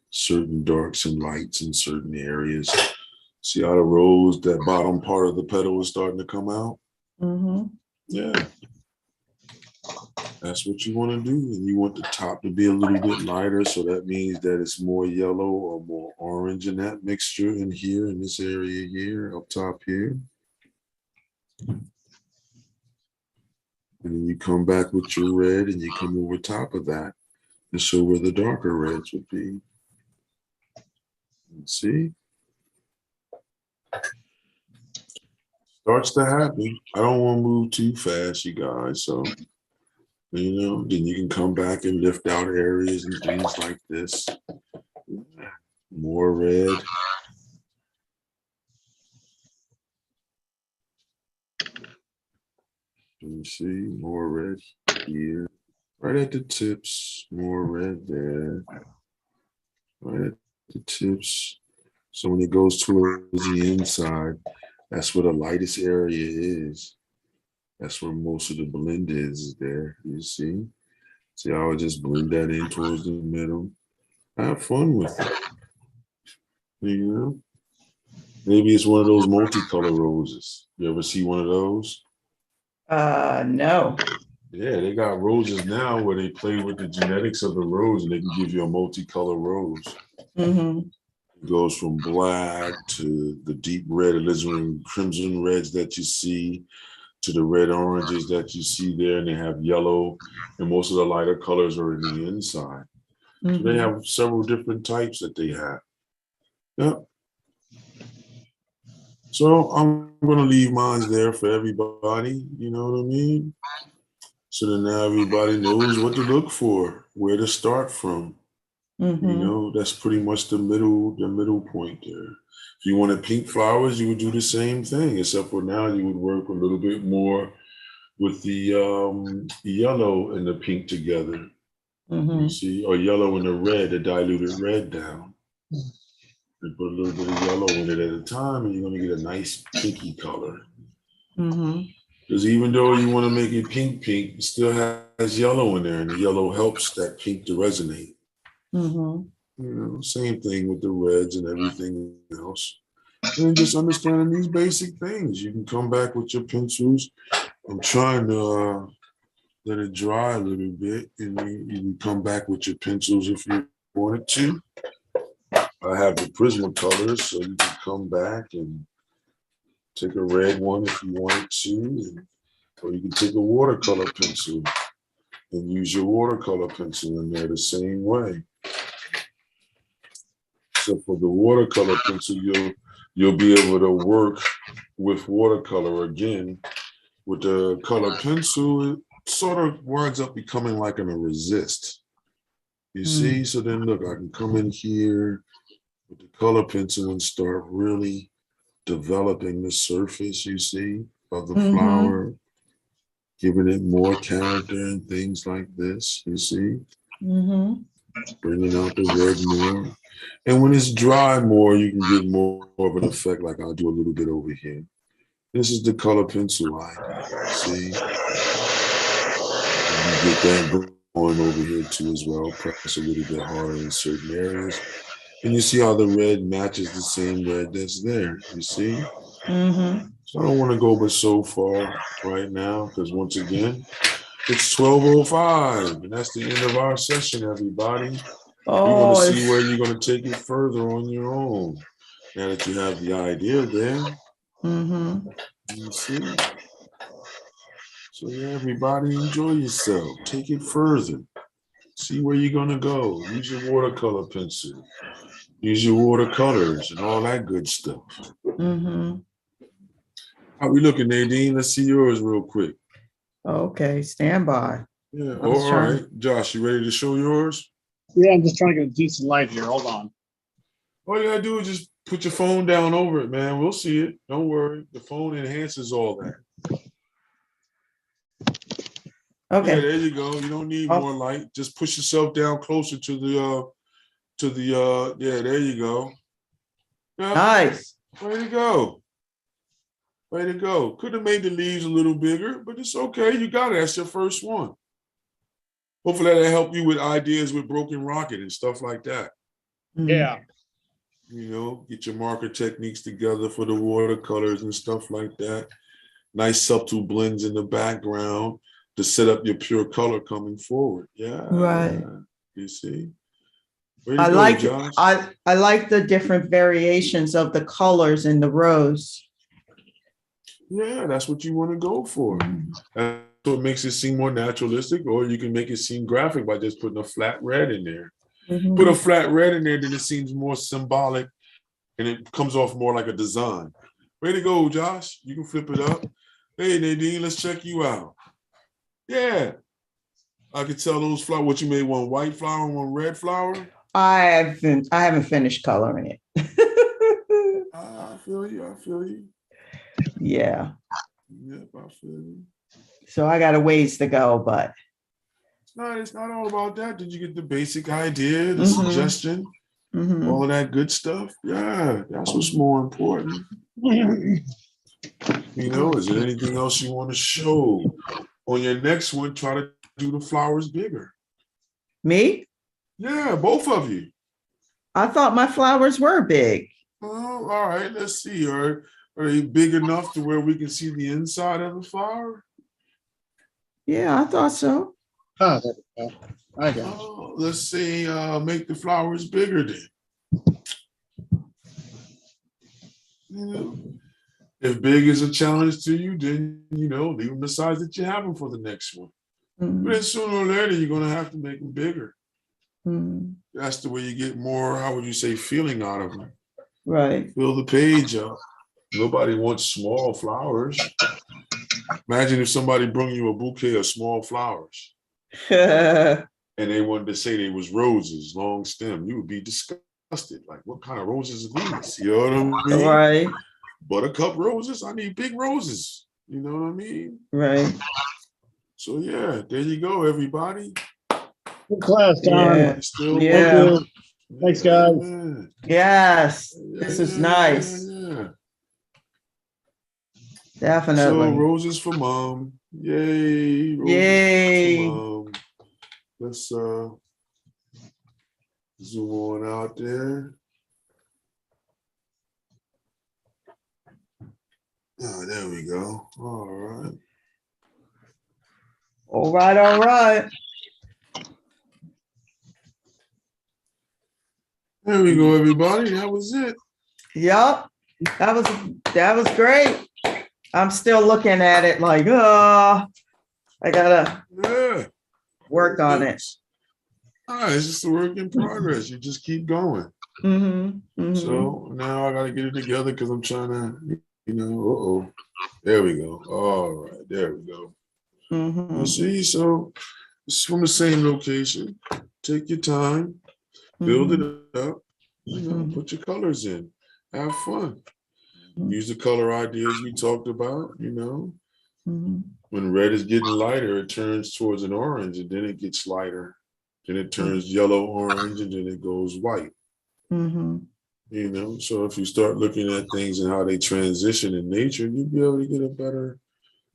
certain darks and lights in certain areas. See how the rose, that bottom part of the petal is starting to come out? Mm-hmm. Yeah. That's what you want to do. And you want the top to be a little bit lighter. So that means that it's more yellow or more orange in that mixture in here, in this area here, up top here. And then you come back with your red and you come over top of that and show where the darker reds would be. See? Starts to happen. I don't want to move too fast, you guys. So Then you can come back and lift out areas and things like this. More red. You see more red here. Right at the tips, more red there. Right at the tips. So when it goes towards the inside, that's where the lightest area is. That's where most of the blend is there. You see? See how I just blend that in towards the middle. Have fun with it. Maybe it's one of those multicolor roses. You ever see one of those? No. Yeah, they got roses now where they play with the genetics of the rose and they can give you a multicolor rose. Mm-hmm. It goes from black to the deep red, alizarin crimson reds that you see, to the red oranges that you see there, and they have yellow, and most of the lighter colors are in the inside. So they have several different types that they have. Yep. So I'm going to leave mine there for everybody. You know what I mean? So then now everybody knows what to look for, where to start from. That's pretty much the middle point there. If you wanted pink flowers, you would do the same thing, except for now you would work a little bit more with the yellow and the pink together. You see, or yellow and the red, the diluted red down. And put a little bit of yellow in it at a time, and you're going to get a nice pinky color. Because even though you want to make it pink, it still has yellow in there, and the yellow helps that pink to resonate. Same thing with the reds and everything else. And just understanding these basic things. You can come back with your pencils. I'm trying to let it dry a little bit, and you can come back with your pencils if you wanted to. I have the Prismacolors, so you can come back and take a red one if you wanted to, or you can take a watercolor pencil and use your watercolor pencil in there the same way. So for the watercolor pencil, you'll be able to work with watercolor again. With the color pencil, it sort of winds up becoming like a resist. You see? So then look, I can come in here with the color pencil and start really developing the surface, you see, of the flower, giving it more character and things like this, you see? Bringing out the red more. And when it's dry more, you can get more of an effect, like I'll do a little bit over here. This is the color pencil line, see? And you get that going over here too as well. Press a little bit harder in certain areas. And you see how the red matches the same red that's there, you see? So I don't want to go but so far right now, because once again, it's 12:05, and that's the end of our session, everybody. We're going to see where you're going to take it further on your own. Now that you have the idea there, you see? So yeah, everybody enjoy yourself. Take it further. See where you're going to go. Use your watercolor pencil. Use your watercolors and all that good stuff. How we looking, Nadine? Let's see yours real quick. Okay, stand by. Yeah. All right. Josh, you ready to show yours? Yeah, I'm just trying to get a decent light here. Hold on. All you gotta do is just put your phone down over it, man. We'll see it. Don't worry. The phone enhances all that. Okay. Yeah, there you go. You don't need more light. Just push yourself down closer to the yeah, there you go. Yeah. Nice. Way to go. Way to go. Could have made the leaves a little bigger, but it's okay. You got it. That's your first one. Hopefully that'll help you with ideas with Broken Rocket and stuff like that. Yeah. Get your marker techniques together for the watercolors and stuff like that. Nice subtle blends in the background to set up your pure color coming forward. Yeah. Right. You see? I like the different variations of the colors in the rose. Yeah, that's what you want to go for. That's what makes it seem more naturalistic, or you can make it seem graphic by just putting a flat red in there. Put a flat red in there, then it seems more symbolic and it comes off more like a design. Way to go, Josh. You can flip it up. Hey, Nadine, let's check you out. Yeah. I could tell those flowers. What you made, one white flower and one red flower? I haven't finished coloring it. I feel you. I feel you. Yeah. Yep, I feel you. So I got a ways to go, but It's not all about that. Did you get the basic idea, the suggestion, all of that good stuff? Yeah, that's what's more important. You know, is there anything else you want to show? On your next one, try to do the flowers bigger. Me? Yeah, both of you. I thought my flowers were big. Oh, all right, let's see. Are they big enough to where we can see the inside of the flower? Yeah, I thought so. Oh, there we go. I got you. Let's see, make the flowers bigger then. You know, if big is a challenge to you, then, you know, leave them the size that you have them for the next one. But then sooner or later, you're going to have to make them bigger. That's the way you get more, how would you say, feeling out of them. Right. Fill the page up. Nobody wants small flowers. Imagine if somebody brought you a bouquet of small flowers and they wanted to say they was roses, long stem. You would be disgusted. Like, what kind of roses are these? You know what I mean? Right. Buttercup roses? I need big roses. You know what I mean? Right. So, yeah, there you go, everybody. Good class, Don. Yeah. Thanks, guys. Yes. This is nice. Yeah. Definitely. So roses for mom. Yay. Roses Yay. for mom. Let's zoom on out there. Oh, there we go. All right. All right, all right. There we go, everybody. That was it. Yep. That was great. I'm still looking at it like, I gotta work on it. It's just a work in progress. You just keep going. So now I gotta get it together because I'm trying to, you know, there we go. All right, there we go. You see, so it's from the same location. Take your time, build it up, you know, put your colors in, have fun. Use the color ideas we talked about, you know. When red is getting lighter, it turns towards an orange and then it gets lighter. Then it turns yellow, orange, and then it goes white. You know, so if you start looking at things and how they transition in nature, you'll be able to get a better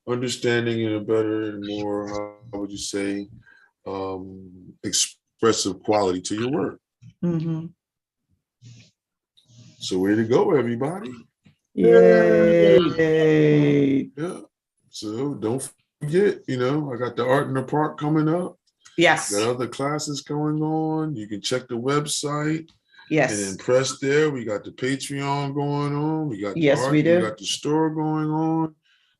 understanding and a better and more, how would you say, expressive quality to your work. So way to go, everybody. Yay. Yeah. So don't forget, you know, I got the Art in the Park coming up. Yes. Got other classes going on. You can check the website. Yes. And then press there. We got the Patreon going on. We got the art. We do. We got the store going on.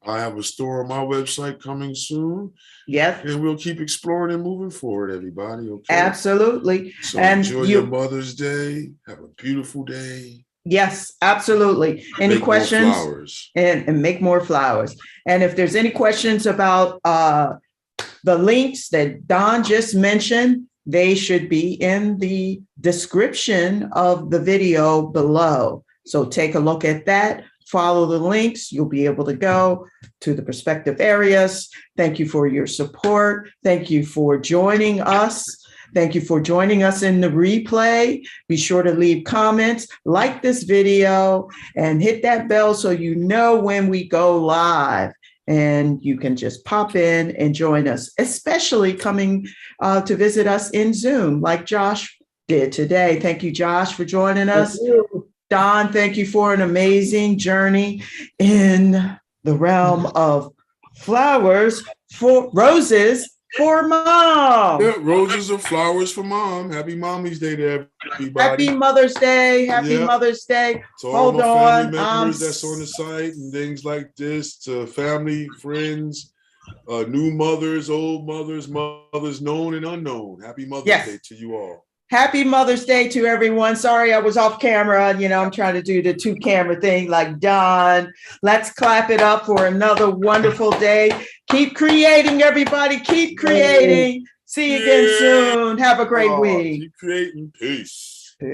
I have a store on my website coming soon. Yes. And we'll keep exploring and moving forward, everybody. Okay. Absolutely. So and enjoy your Mother's Day. Have a beautiful day. Yes, absolutely. Any make questions? More flowers. And make more flowers. And if there's any questions about the links that Don just mentioned, they should be in the description of the video below. So take a look at that. Follow the links. You'll be able to go to the respective areas. Thank you for your support. Thank you for joining us. Thank you for joining us in the replay. Be sure to leave comments, like this video, and hit that bell so you know when we go live. And you can just pop in and join us, especially coming to visit us in Zoom like Josh did today. Thank you, Josh, for joining us. Don, thank you for an amazing journey in the realm of flowers for roses for mom. Yeah, roses are flowers for mom. Happy Mommy's Day to everybody. Happy Mother's Day. Happy Mother's Day. To all my family members that's on the site and things like this, to family, friends, new mothers, old mothers, mothers known and unknown. Happy Mother's Day to you all. Happy Mother's Day to everyone. Sorry, I was off camera. You know, I'm trying to do the 2-camera thing like Don. Let's clap it up for another wonderful day. Keep creating, everybody. Keep creating. See you again Yeah. soon. Have a great Oh, week. keep creating. Peace.